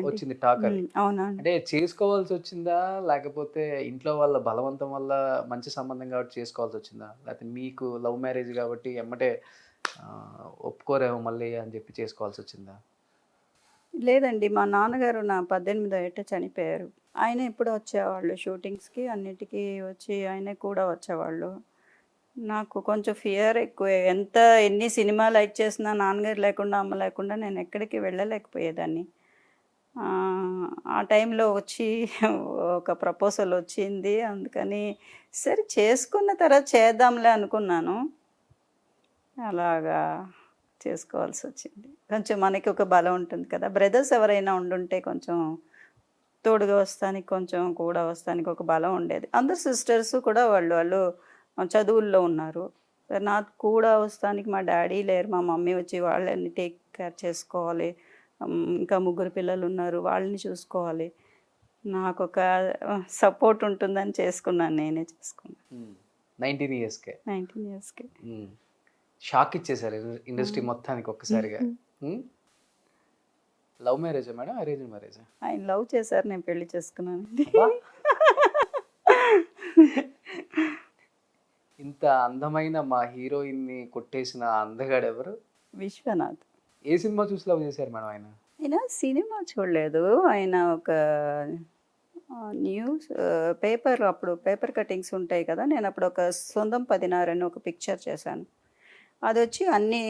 వచ్చింది టాక్. అది అంటే చేసుకోవాల్సి వచ్చిందా, లేకపోతే ఇంట్లో వాళ్ళ బలవంతం వల్ల మంచి సంబంధం కాబట్టి చేసుకోవాల్సి వచ్చిందా, లేకపోతే మీకు లవ్ మ్యారేజ్ కాబట్టి ఎమ్మటే ఒప్పుకోరేమో మళ్ళీ అని చెప్పి చేసుకోవాల్సి వచ్చిందా? లేదండి, మా నాన్నగారు నా 18వ ఏట చనిపోయారు. ఆయన ఎప్పుడు వచ్చేవాళ్ళు షూటింగ్స్కి అన్నిటికీ వచ్చి ఆయనే కూడా వచ్చేవాళ్ళు. నాకు కొంచెం ఫియర్ ఎక్కువ. ఎన్ని సినిమా లైక్ చేసినా నాన్నగారు లేకుండా, అమ్మ లేకుండా నేను ఎక్కడికి వెళ్ళలేకపోయేదాన్ని. ఆ టైంలో వచ్చి ఒక ప్రపోజల్ వచ్చింది, అందుకని సరే చేసుకున్న తర్వాత చేద్దాంలే అనుకున్నాను. అలాగా చేసుకోవాల్సి వచ్చింది. కొంచెం మనకి ఒక బలం ఉంటుంది కదా, బ్రదర్స్ ఎవరైనా ఉండుంటే కొంచెం తోడుగా వస్తానికి, కొంచెం కూడా వస్తానికి ఒక బలం ఉండేది. అందరు సిస్టర్స్ కూడా వాళ్ళు చదువుల్లో ఉన్నారు. నాకు కూడా వస్తానికి మా డాడీ లేరు, మా మమ్మీ వచ్చి వాళ్ళని టేక్ కేర్ చేసుకోవాలి. ఇంకా 3 పిల్లలు ఉన్నారు, వాళ్ళని చూసుకోవాలి. నాకు ఒక సపోర్ట్ ఉంటుందని చేసుకున్నాను, నేనే చేసుకున్నాను. 19 ఇయర్స్కే షాక్ ఇచ్చేసారు ఇండస్ట్రీ మొత్తానికి ఒక్కసారిగా. లవ్ మ్యారేజా మేడం, అరేంజ్ మ్యారేజా? ఆయన లవ్ చేశారు, నేను పెళ్లి చేసుకున్నానండి. ఇంత అందమైన మా హీరోయిన్ని కొట్టేసిన అందగాడు ఎవరు? విశ్వనాథ్. ఏ సినిమా చూసి లవ్ చేశారు మేడం ఆయన? ఆయన సినిమా చూడలేదు, ఆయన ఒక న్యూస్ అప్పుడు పేపర్ కటింగ్స్ ఉంటాయి కదా, నేను అప్పుడు ఒక సొంతం 16 అని ఒక పిక్చర్ చేశాను. అది వచ్చి అన్ని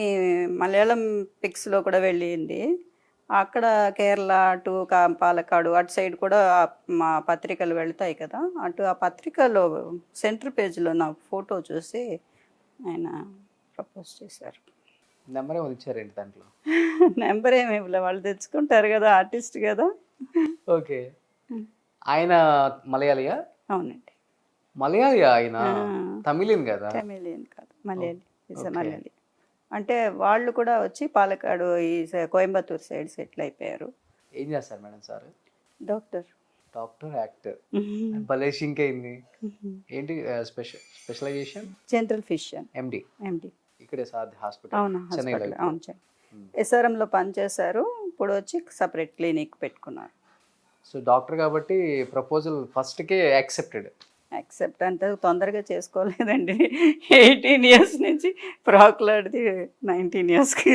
మలయాళం పిక్స్లో కూడా వెళ్ళింది. అక్కడ కేరళ అటు పాలక్కాడు అటు సైడ్ కూడా మా పత్రికలు వెళ్తాయి కదా, అటు ఆ పత్రికలో సెంటర్ పేజ్లో నా ఫోటో చూసి ఆయన ప్రపోజ్ చేశారు. నెంబర్ ఏమో ఇచ్చారేంటి దాంట్లో? నెంబర్ ఏమి ఇవ్వలే, వాళ్ళు తెచ్చుకుంటారు కదా, ఆర్టిస్ట్ కదా. ఓకే. ఆయన మలయాళియా? అవునండి, మలయాళియా ఆయన? తమిళియన్ కదా? తమిళియన్ కాదు, మలయాళి. అంటే వాళ్ళు కూడా వచ్చి పాలక్కాడు ఈ కోయంబత్తూర్ సైడ్ సెటిల్ అయిపోయారు. ఏం చేస్తారు మేడం సార్? Doctor, actor. బలేష్ ఇంకేంది ఏంటి స్పెషలైజేషన్? జనరల్ ఫిజిషియన్, ఎండి. ఇక్కడే సాధ్య హాస్పిటల్. అవును, ఎస్ఆర్ఎంలో పనిచేశారు, ఇప్పుడు వచ్చి సపరేట్ క్లినిక్ పెట్టుకున్నారు. సో డాక్టర్ కాబట్టి ప్రపోజల్ ఫస్ట్కే యాక్సెప్ట్ అంత తొందరగా చేసుకోలేదండి. 18 ఇయర్స్ నుంచి ప్రాకులాడిది 19 ఇయర్స్కి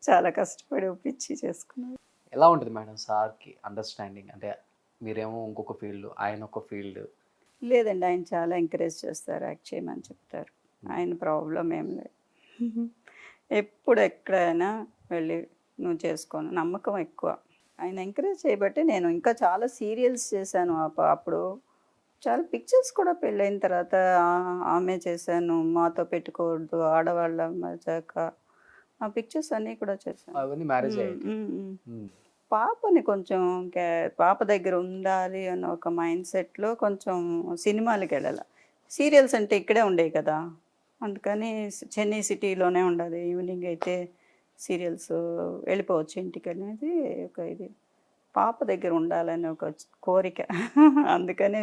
చాలా కష్టపడి ఒప్పించి చేసుకున్నారు. ఎలా ఉంటుంది మేడం సార్కి అండర్స్టాండింగ్? అంటే మీరేమో ఇంకొక ఫీల్డ్, ఆయన ఒక ఫీల్డ్. లేదండి, ఆయన చాలా ఎంకరేజ్ చేస్తారు, యాక్ట్ చేయమని చెప్తారు. ఆయన ప్రాబ్లం ఏం లేదు, ఎప్పుడు ఎక్కడైనా వెళ్ళి నువ్వు చేసుకోను, నమ్మకం ఎక్కువ. ఆయన ఎంకరేజ్ చేయబట్టి నేను ఇంకా చాలా సీరియల్స్ చేశాను. అప్పుడు చాలా పిక్చర్స్ కూడా పెళ్ళైన తర్వాత ఆమె చేశాను, మాతో పెట్టుకోవద్దు, ఆడవాళ్ళ మజాక, ఆ పిక్చర్స్ అన్నీ కూడా చేశాను. అవన్నీ మ్యారేజ్ ఉమ్, అయ్యాక. ఉమ్, ఉమ్. పాపని కొంచెం పాప దగ్గర ఉండాలి అన్న ఒక మైండ్ సెట్లో కొంచెం సినిమాలకి వెళ్ళాలి. సీరియల్స్ అంటే ఇక్కడే ఉండేవి కదా, అందుకని చెన్నై సిటీలోనే ఉండాలి. ఈవినింగ్ అయితే సీరియల్స్ వెళ్ళిపోవచ్చు ఇంటికి అనేది ఒక ఇది. పాప దగ్గర ఉండాలని ఒక కోరిక. అందుకనే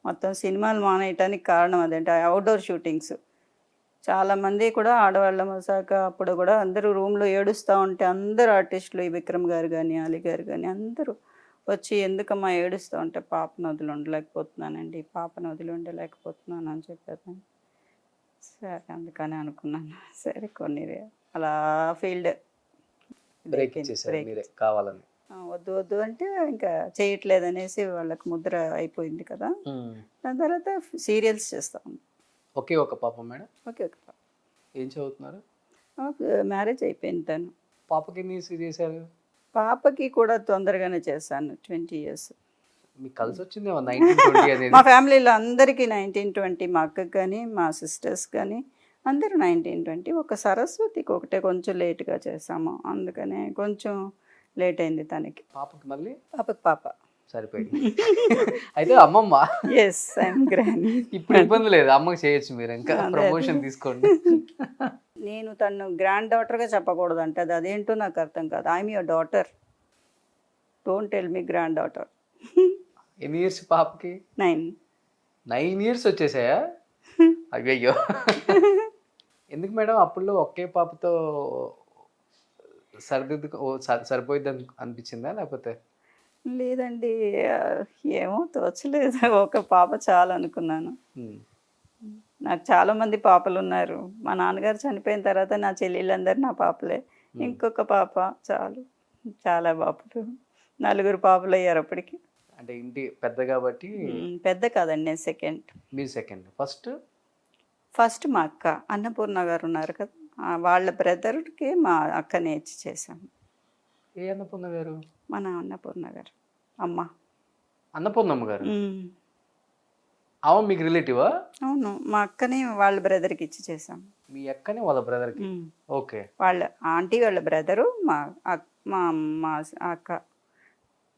మొత్తం సినిమాలు మానేయటానికి కారణం అదేంటి, అవుట్డోర్ షూటింగ్స్. చాలామంది కూడా ఆడవాళ్ళ మసాక అప్పుడు కూడా అందరూ రూమ్లో ఏడుస్తూ ఉంటే అందరూ ఆర్టిస్టులు, ఈ విక్రమ్ గారు కానీ అలీ గారు కానీ అందరూ వచ్చి ఎందుకమ్మా ఏడుస్తూ ఉంటే పాపను వదిలి ఉండలేకపోతున్నానండి, పాపను వదిలి ఉండలేకపోతున్నాను అని చెప్పారు. సరే అందుకని అనుకున్నాను, సరే కొన్ని అలా ఫీల్డ్ బ్రేక్ ఇచ్చేసారు మీరే కావాలని. వద్దు వద్దు అంటే ఇంకా చేయట్లేదు అనేసి వాళ్ళకి ముద్ర అయిపోయింది కదా. దాని తర్వాత సీరియల్స్ చేస్తాం. ఒకే ఒక పాప మేడం? Okay okay. ఏం చదువుతున్నారు? మ్యారేజ్ అయిపోయింది తను. పాపకి ఎన్ని years చేశారు? పాపకి కూడా తొందరగానే చేశాను, 20 years. మీకు కలిసి వచ్చింది 1920 అనేది. మా ఫ్యామిలీలో అందరికీ 1920, మా అక్కకి కానీ మా సిస్టర్స్ కానీ అందరూ 1920. ఒక సరస్వతికి ఒకటే కొంచెం లేట్గా చేసాము, అందుకనే కొంచెం లేట్ అయింది తనకి. పాపకి మళ్ళీ? పాపకి పాప సరిపోయింది. అయితే అమ్మమ్మ. Yes, I'm grand. ఇప్పుడు ఇబ్బంది లేదు, అమ్మకి చేయొచ్చు మీరు, ఇంకా ప్రమోషన్ తీసుకోండి. నేను తను గ్రాండ్ డాటర్గా చెప్పకూడదు అంటే అదేంటో నాకు అర్థం కాదు. I'm your daughter, don't tell me grand daughter. ఎన్ని ఇయర్స్ పాపకి? 9 years వచ్చేసాయా? అయ్యయ్యో. ఎందుకు మేడం అప్పుల్లో ఒకే పాపతో సరిపోయిద్ది అనిపించిందా లేకపోతే? లేదండి, ఏమో తోచలేదు, ఒక పాప చాలు అనుకున్నాను. నాకు చాలామంది పాపలు ఉన్నారు. మా నాన్నగారు చనిపోయిన తర్వాత నా చెల్లెళ్ళందరూ నా పాపలే. ఇంకొక పాప చాలు, చాలా పాపలు, 4 పాపలు అయ్యారు అప్పటికి. అంటే ఇంటి పెద్ద కాబట్టి? పెద్ద కాదండి, నేను సెకండ్. మీరు సెకండ్. ఫస్ట్ మా అక్క అన్నపూర్ణ గారు ఉన్నారు కదా, వాళ్ళ బ్రదర్కి మా అక్కని ఇచ్చి చేశాము. ఏ అన్నపూర్ణ గారు? మన అన్నపూర్ణ గారు అమ్మ. అన్నపూర్ణమ్మ గారు? అవును, మీకు రిలేటివా? అవును, మా అక్కని వాళ్ళ బ్రదర్కి ఇచ్చి చేసాం. మీ అక్కని వాళ్ళ బ్రదర్కి? ఓకే. వాళ్ళ ఆంటీ వాళ్ళ బ్రదరు మా మా అక్క.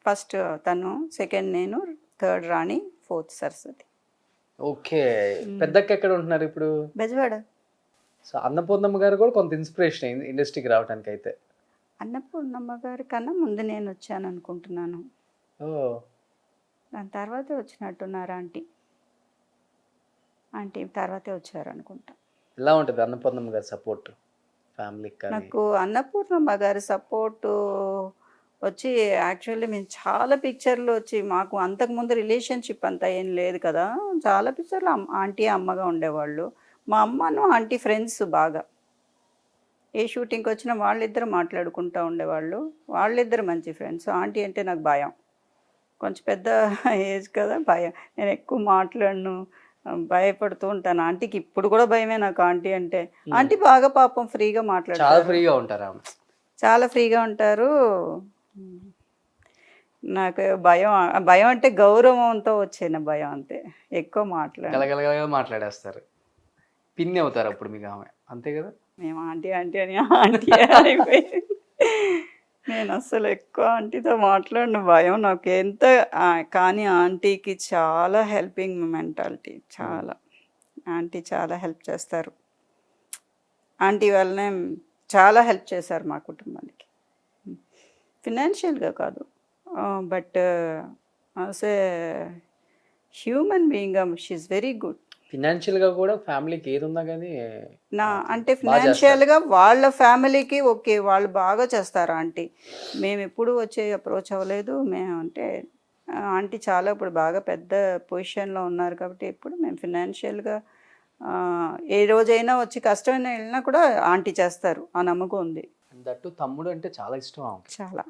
ఫస్ట్ తను, సెకండ్ నేను, థర్డ్ రాణి, ఫోర్త్ సరస్వతి. ఓకే. పెద్దక్క ఎక్కడ ఉంటున్నారు ఇప్పుడు? బెజవాడ. సో అన్నపూర్ణమ్మ గారు కూడా కొంత ఇన్స్పిరేషన్ అయింది ఇండస్ట్రీకి రావడానికి అయితే. అన్నపూర్ణమ్మ గారి కన్నా ముందు నేను వచ్చాను అనుకుంటున్నాను. దాని తర్వాతే వచ్చినట్టున్నారు ఆంటీ తర్వాతే వచ్చారు అనుకుంటా. ఎలా ఉంటుంది అన్నపూర్ణమ్మ గారి సపోర్ట్ ఫ్యామిలీకి? నాకు అన్నపూర్ణమ్మ గారి సపోర్టు వచ్చి యాక్చువల్లీ మేము చాలా పిక్చర్లు వచ్చి, మాకు అంతకుముందు రిలేషన్షిప్ అంతా ఏం లేదు కదా, చాలా పిక్చర్లు ఆంటీ అమ్మగా ఉండేవాళ్ళు. మా అమ్మను ఆంటీ ఫ్రెండ్స్ బాగా. ఏ షూటింగ్కి వచ్చినా వాళ్ళిద్దరు మాట్లాడుకుంటూ ఉండేవాళ్ళు, వాళ్ళిద్దరు మంచి ఫ్రెండ్స్. ఆంటీ అంటే నాకు భయం, కొంచెం పెద్ద ఏజ్ కదా, భయం. నేను ఎక్కువ మాట్లాడను, భయపడుతూ ఉంటాను. ఆంటీకి ఇప్పుడు కూడా భయమే నాకు ఆంటీ అంటే. ఆంటీ బాగా పాపం ఫ్రీగా మాట్లాడతారు, చాలా ఫ్రీగా ఉంటారు, చాలా ఫ్రీగా ఉంటారు. నాకు భయం అంటే గౌరవంతో వచ్చిన భయం అంతే, ఎక్కువ మాట్లాడేస్తారు. పిన్ని అవుతారు అప్పుడు మీకు ఆమె, అంతే కదా? మేము ఆంటీ ఆంటీ అని ఆంటీ అయిపోయింది. నేను అసలు ఎక్కువ ఆంటీతో మాట్లాడిన భయం నాకు ఎంత. కానీ ఆంటీకి చాలా హెల్పింగ్ మెంటాలిటీ, చాలా. ఆంటీ చాలా హెల్ప్ చేస్తారు. ఆంటీ వల్లనే చాలా హెల్ప్ చేశారు మా కుటుంబానికి. ఫినాన్షియల్గా కాదు, but as a human being she's very good. ఫినాన్షియల్గా కూడా ఫ్యామిలీకి ఏది ఉన్నా కానీ అంటే ఫినాన్షియల్గా వాళ్ళ ఫ్యామిలీకి ఓకే, వాళ్ళు బాగా చేస్తారు ఆంటీ. మేము ఎప్పుడు వచ్చి అప్రోచ్ అవ్వలేదు. మేము అంటే ఆంటీ చాలా ఇప్పుడు బాగా పెద్ద పొజిషన్లో ఉన్నారు కాబట్టి ఎప్పుడు మేము ఫినాన్షియల్గా ఏ రోజైనా వచ్చి కష్టమైన వెళ్ళినా కూడా ఆంటీ చేస్తారు, ఆ నమ్మకం ఉంది. దట్టు తమ్ముడు అంటే చాలా ఇష్టం ఆమెకి. చాలా.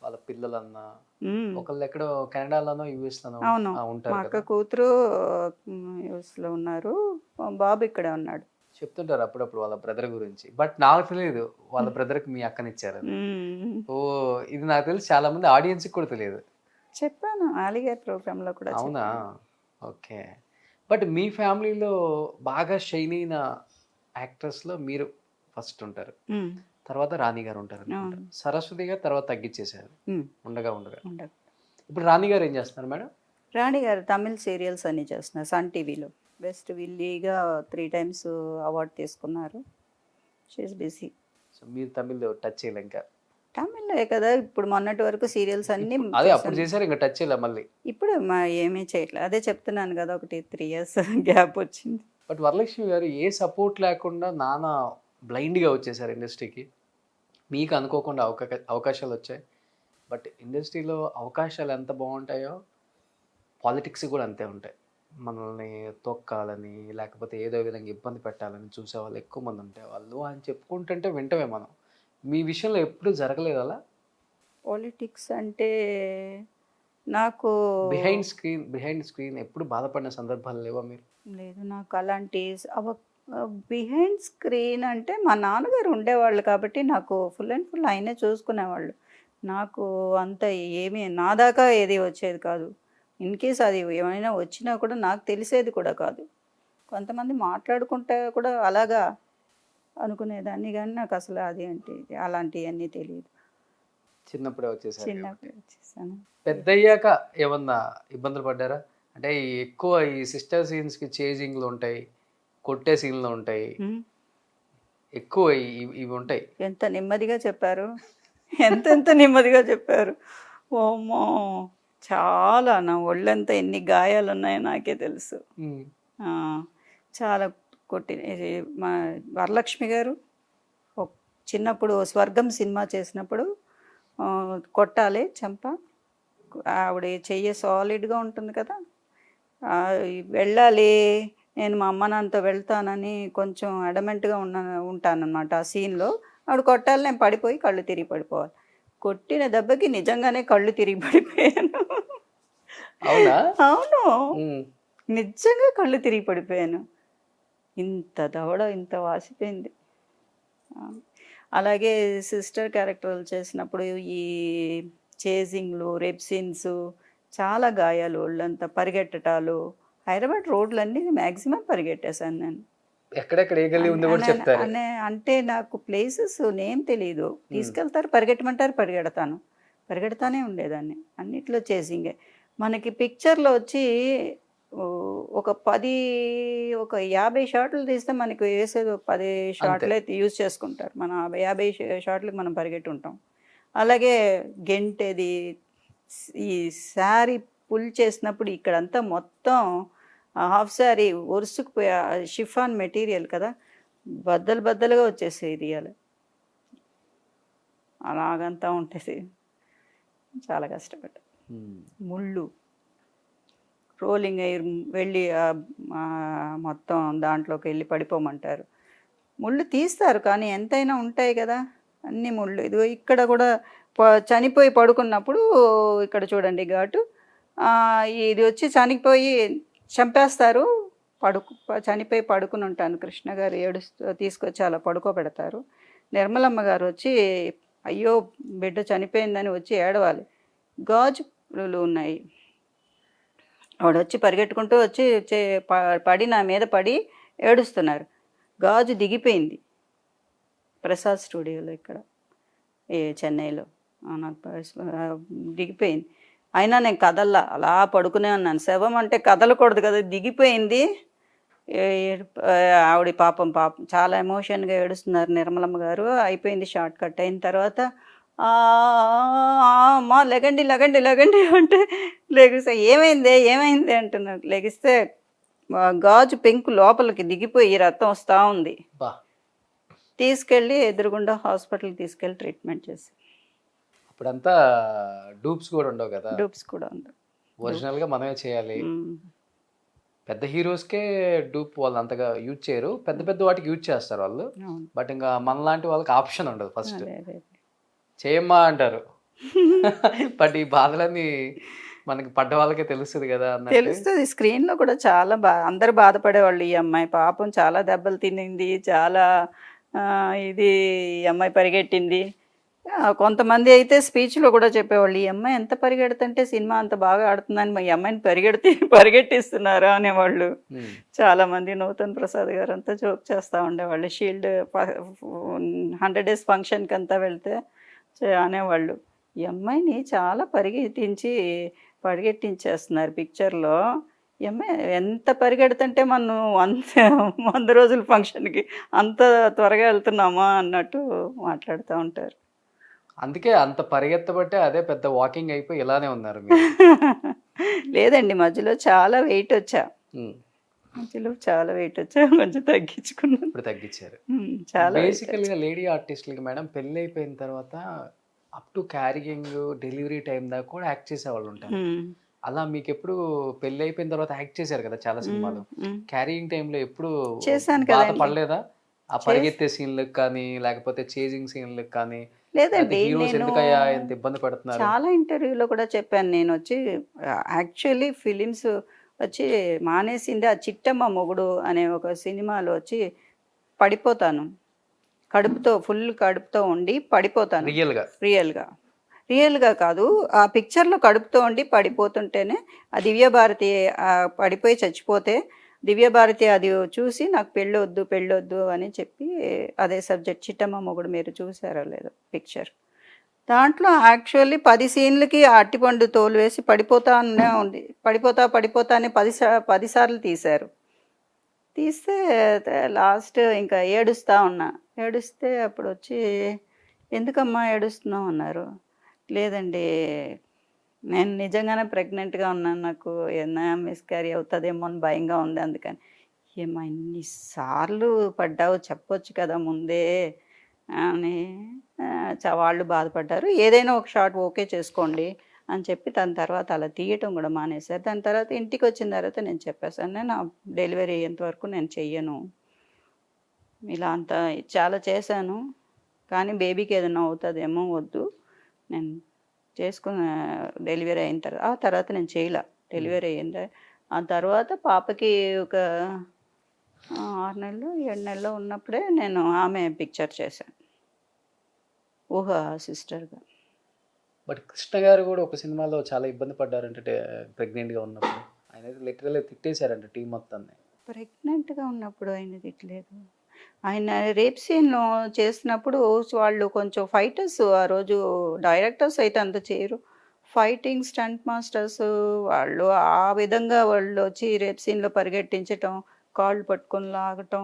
వాళ్ళ పిల్లలన్నా ఒకళ్ళు ఎక్కడో కెనడాలోనో యుఎస్లోనో ఉంటారు. మా అక్క కూతురు యుఎస్లో ఉన్నారు, బాబు ఇక్కడే ఉన్నాడు. చెప్తుంటారు అప్పుడప్పుడు వాళ్ళ బ్రదర్ గురించి, బట్ నాకు తెలియదు వాళ్ళ బ్రదర్కి మీ అక్కనిచ్చారు. ఓ, ఇది నాకు తెలిసి చాలా మంది ఆడియన్స్కి కూడా తెలియదు. చెప్పాను అలీగారి ప్రోగ్రాంలో కూడా. అవునా? ఓకే. బట్ మీ ఫ్యామిలీలో బాగా షైన్ అయిన యాక్టర్స్‌లో మీరు ఫస్ట్ ఉంటారు. ఉమ్, తర్వాత రాణి గారు ఉంటారనుకుంటా. అవును. సరస్వతి గారు తర్వాత తగ్గిచ్చేసారు ఉమ్, ఉండగా ఉండగా. ఉండదు. ఇప్పుడు రాణి గారు ఏం చేస్తున్నారు మేడం? రాణి గారు తమిళ్ సీరియల్స్ అన్ని చేస్తున్నారు సన్ టీవీలో. బెస్ట్ విల్లీగా 3 times అవార్డు తీసుకున్నారు. She's busy. సో మీరు తమిళ్ టచ్ చేయలే ఇంకా. తమిళే కదా ఇప్పుడు మొన్నటి వరకు సీరియల్స్ అన్ని అదే అప్పుడు చేశాను. చేశారు, ఇంకా టచ్ చేయలే మళ్ళీ. ఇప్పుడు ఏమీ చేయట్లేదు. అదే చెప్తున్నాను కదా, ఒకటి 3 years గ్యాప్ వచ్చింది. బట్ వరలక్ష్మి గారు ఏ సపోర్ట్ లేకుండా నాన్న బ్లైండ్గా వచ్చేసారు ఇండస్ట్రీకి. మీకు అనుకోకుండా అవకాశాలు వచ్చాయి. బట్ ఇండస్ట్రీలో అవకాశాలు ఎంత బాగుంటాయో పాలిటిక్స్ కూడా అంతే ఉంటాయి. మనల్ని తొక్కాలని లేకపోతే ఏదో విధంగా ఇబ్బంది పెట్టాలని చూసే వాళ్ళు ఎక్కువ మంది ఉంటారు అని చెప్పుకుంటుంటే వింటమే మనం. మీ విషయంలో ఎప్పుడు జరగలేదు అలా? పాలిటిక్స్ అంటే నాకు బిహైండ్ స్క్రీన్ ఎప్పుడు బాధపడిన సందర్భాలు లేవా మీరు? లేదు. నాకు అలాంటి బిహైండ్ స్క్రీన్ అంటే మా నాన్నగారు ఉండేవాళ్ళు కాబట్టి నాకు ఫుల్ అండ్ ఫుల్ ఆయనే చూసుకునేవాళ్ళు. నాకు అంత ఏమీ నా దాకా ఏది వచ్చేది కాదు. ఇన్ కేస్ అది ఏమైనా వచ్చినా కూడా నాకు తెలిసేది కూడా కాదు. కొంతమంది మాట్లాడుకుంటే కూడా అలాగా అనుకునేదాన్ని, కానీ నాకు అసలు అది అంటే అలాంటివన్నీ తెలియదు. చిన్నప్పుడే వచ్చేసారు. చిన్నప్పుడు వచ్చేసాను. పెద్దయ్యాక ఏమన్నా ఇబ్బందులు పడ్డారా? అంటే ఎక్కువ ఈ సిస్టర్ సీన్స్కి చేజింగ్లు ఉంటాయి, కొట్టే సీన్లు ఉంటాయి, ఉమ్. ఎక్కువ ఇవి ఉంటాయి. ఎంత నెమ్మదిగా చెప్పారు, ఎంత నెమ్మదిగా చెప్పారు. ఓమ్మో, చాలా నా ఒళ్ళంతా ఎన్ని గాయాలు ఉన్నాయో నాకే తెలుసు. ఆ, చాలా ఇది మా వరలక్ష్మి గారు చిన్నప్పుడు స్వర్గం సినిమా చేసినప్పుడు కొట్టాలి చెంప, ఆవిడ చెయ్యి సాలిడ్గా ఉంటుంది కదా, వెళ్ళాలి నేను మా అమ్మ నాన్నతో వెళ్తానని కొంచెం అడమెంట్గా ఉంటానన్నమాట. ఆ సీన్లో ఆవిడ కొట్టాలి, నేను పడిపోయి కళ్ళు తిరిగి పడిపోవాలి. కొట్టిన దెబ్బకి నిజంగానే కళ్ళు తిరిగి పడిపోయాను. అవునా? అవును, నిజంగా కళ్ళు తిరిగి పడిపోయాను. ఇంత దవడ ఇంత వాసిపోయింది. అలాగే సిస్టర్ క్యారెక్టర్లు చేసినప్పుడు ఈ చేజింగ్లు, రేప్ సీన్స్, చాలా గాయాలు, ఒళ్ళంతా పరిగెట్టటాలు. హైదరాబాద్ రోడ్లన్నీ మ్యాక్సిమం పరిగెట్టేశాను నేను. ఎక్కడెక్కడ ఏ గల్లీ ఉందో కూడా చెప్తారు. అంటే నాకు ప్లేసెస్ నేమ్ తెలియదు. తీసుకెళ్తారు, పరిగెట్టమంటారు, పరిగెడతానే ఉండేదాన్ని. అన్నిట్లో చేసింగే. మనకి పిక్చర్లో వచ్చి ఒక 50 షాట్లు తీస్తే మనకి వేసేది 10 షాట్లే యూజ్ చేసుకుంటారు. మన 50 షాట్లకు మనం పరిగెట్టి ఉంటాం. అలాగే గెంటేది, ఈ శారీ పుల్ చేసినప్పుడు ఇక్కడంతా మొత్తం హాఫ్ శారీ ఒరుసుకుపోయి, షిఫాన్ మెటీరియల్ కదా, బద్దలుగా వచ్చేసేది. ఇవాళ అలాగంతా ఉంటుంది. చాలా కష్టపడ్డా. ముళ్ళు రోలింగ్ ఎయిర్ వెళ్ళి మొత్తం దాంట్లోకి వెళ్ళి పడిపోమంటారు. ముళ్ళు తీస్తారు కానీ ఎంతైనా ఉంటాయి కదా అన్ని ముళ్ళు. ఇదిగో ఇక్కడ కూడా చనిపోయి పడుకున్నప్పుడు ఇక్కడ చూడండి ఘాటు, ఇది వచ్చి చనిపోయి చంపేస్తారు. చనిపోయి పడుకుని ఉంటాను. కృష్ణ గారు తీసుకొచ్చి అలా పడుకోబెడతారు. నిర్మలమ్మ గారు వచ్చి అయ్యో బిడ్డ చనిపోయిందని వచ్చి ఏడవాలి. గాజులు ఉన్నాయి. ఆవిడ వచ్చి పరిగెట్టుకుంటూ వచ్చి పడి నా మీద పడి ఏడుస్తున్నారు. గాజు దిగిపోయింది ప్రసాద్ స్టూడియోలో ఇక్కడ చెన్నైలో. నాకు దిగిపోయింది. అయినా నేను కదల్లా, అలా పడుకునే ఉన్నాను. శవం అంటే కదలకూడదు కదా, దిగిపోయింది. ఆవిడ పాపం చాలా ఎమోషన్గా ఏడుస్తున్నారు నిర్మలమ్మ గారు. అయిపోయింది, షార్ట్ కట్ అయిన తర్వాత అమ్మా లెగండి అంటే లెగిస్తే ఏమైంది అంటున్నారు. లెగిస్తే గాజు పెంకు లోపలికి దిగిపోయి రక్తం వస్తూ ఉంది. తీసుకెళ్ళి ఎదురుగుండా హాస్పిటల్కి తీసుకెళ్ళి ట్రీట్మెంట్ చేసి. అప్పుడంతా డూప్స్ కూడా ఉండవు కదా? డూప్స్ కూడా ఉండవు, ఒరిజినల్గా మనమే చేయాలి. పెద్ద హీరోస్కే డూప్ వాళ్ళు అంతగా యూజ్ చేయరు, పెద్ద వాటికి యూజ్ చేస్తారు వాళ్ళు. బట్ ఇంకా మనలాంటి వాళ్ళకి ఆప్షన్ ఉండదు. ఫస్ట్ చేయమ్మా అంటారు. బట్ ఈ బాధలన్నీ మనకి పడ్డ వాళ్ళకే తెలుస్తుంది కదా. తెలుస్తుంది. స్క్రీన్లో కూడా చాలా అందరు బాధపడేవాళ్ళు. ఈ అమ్మాయి పాపం చాలా దెబ్బలు తినింది, చాలా ఇది అమ్మాయి పరిగెట్టింది, కొంతమంది అయితే స్పీచ్లో కూడా చెప్పేవాళ్ళు, ఈ అమ్మాయి ఎంత పరిగెడుతుంటే సినిమా అంత బాగా ఆడుతుందని ఈ అమ్మాయిని పరిగెట్టిస్తున్నారా అనేవాళ్ళు. ఉమ్. చాలామంది నూతన్ ప్రసాద్ గారు అంతా జోక్ చేస్తూ ఉండేవాళ్ళు. షీల్డ్ 100 డేస్ ఫంక్షన్కి అంతా వెళ్తే అనేవాళ్ళు, ఈ అమ్మాయిని చాలా పరిగెట్టించేస్తున్నారు పిక్చర్లో. ఈ అమ్మాయి ఎంత పరిగెడుతుంటే మనం 100 రోజుల ఫంక్షన్కి అంత త్వరగా వెళ్తున్నామా అన్నట్టు మాట్లాడుతూ ఉంటారు. అందుకే అంత పరిగెత్తబట్టే అదే పెద్ద వాకింగ్ అయిపోయి ఇలానే ఉన్నారు మీరు. లేదండి, మధ్యలో చాలా వెయిట్ వచ్చా. ఉమ్. కొంచెం తగ్గించుకున్నాను. ఇప్పుడు తగ్గించారు. చాలా weight బేసికల్గా లేడీ ఆర్టిస్టులకి మేడం పెళ్ళి అయిపోయిన తర్వాత up to carrying delivery time దాకా కూడా యాక్ట్ చేసేవాళ్ళు ఉంటారు. అలా మీకు ఎప్పుడు పెళ్ళి అయిపోయిన తర్వాత యాక్ట్ చేశారు కదా చాలా సినిమాలు, క్యారింగ్ టైంలో ఎప్పుడు చేశాను బాధ కదండి. పడలేదా? ఆ పరిగెత్తే సీన్లకు కానీ లేకపోతే చేజింగ్ సీన్లకు కానీ లేదండి, హీరోస్ నేను ఎందుకయ్యా ఎంత ఇబ్బంది పడుతున్నారు? చాలా ఇంటర్వ్యూలో కూడా చెప్పాను. నేను వచ్చి యాక్చువల్లీ ఫిలిమ్స్ వచ్చి మానేసింది ఆ చిట్టమ్మ మొగుడు అనే ఒక సినిమాలో వచ్చి పడిపోతాను. ఫుల్ కడుపుతో ఉండి పడిపోతాను. రియల్గా కాదు, ఆ పిక్చర్లో కడుపుతో ఉండి పడిపోతుంటేనే ఆ దివ్యభారతి పడిపోయి చచ్చిపోతే దివ్యభారతి అది చూసి నాకు పెళ్ళొద్దు అని చెప్పి, అదే సబ్జెక్ట్ చిట్టమ్మ మొగుడు మీరు చూసారో లేదో పిక్చర్. దాంట్లో యాక్చువల్లీ 10 సీన్లకి అట్టిపండు తోలు వేసి పడిపోతానే ఉంది. పడిపోతా అని 10 సార్లు తీశారు. తీస్తే లాస్ట్ ఇంకా ఏడుస్తే అప్పుడు వచ్చి, ఎందుకమ్మా ఏడుస్తున్నావు అన్నారు. లేదండి, నేను నిజంగానే ప్రెగ్నెంట్గా ఉన్నాను, నాకు ఏమైనా మిస్క్యారీ అవుతుందేమో అని భయంగా ఉంది, అందుకని. ఏమో ఇన్నిసార్లు పడ్డావు, చెప్పొచ్చు కదా ముందే అని వాళ్ళు బాధపడ్డారు. ఏదైనా ఒక షాట్ ఓకే చేసుకోండి అని చెప్పి దాని తర్వాత అలా తీయటం కూడా మానేశారు. దాని తర్వాత ఇంటికి వచ్చిన తర్వాత నేను చెప్పేసాను, నేను నా డెలివరీ అయ్యేంత వరకు నేను చెయ్యను, ఇలా అంతా చాలా చేశాను, కానీ బేబీకి ఏదైనా అవుతుందేమో, వద్దు, నేను చేసుకున్న డెలివరీ అయిన తర్వాత నేను చేయలే. డెలివరీ అయింది, ఆ తర్వాత పాపకి ఒక 6 నెలలు 7 నెలలు ఉన్నప్పుడే నేను ఆమె పిక్చర్ చేశాను, ఊహ సిస్టర్గా. బట్ కృష్ణ గారు కూడా ఒక సినిమాలో చాలా ఇబ్బంది పడ్డారంటే ప్రెగ్నెంట్గా ఉన్నప్పుడు. ఆయన అయితే లిటరల్గా తిట్టేశారంట టీం మొత్తాన్ని. ప్రెగ్నెంట్గా ఉన్నప్పుడు ఆయన తిట్టలేదు. ఆయన రేప్ సీన్లో చేసినప్పుడు వాళ్ళు కొంచెం ఫైటర్స్, ఆ రోజు డైరెక్టర్స్ అయితే అంత చేయరు, ఫైటింగ్ స్టంట్ మాస్టర్స్ వాళ్ళు ఆ విధంగా వాళ్ళు వచ్చి రేప్ సీన్లో పరిగెట్టించటం, కాళ్ళు పట్టుకొని లాగటం,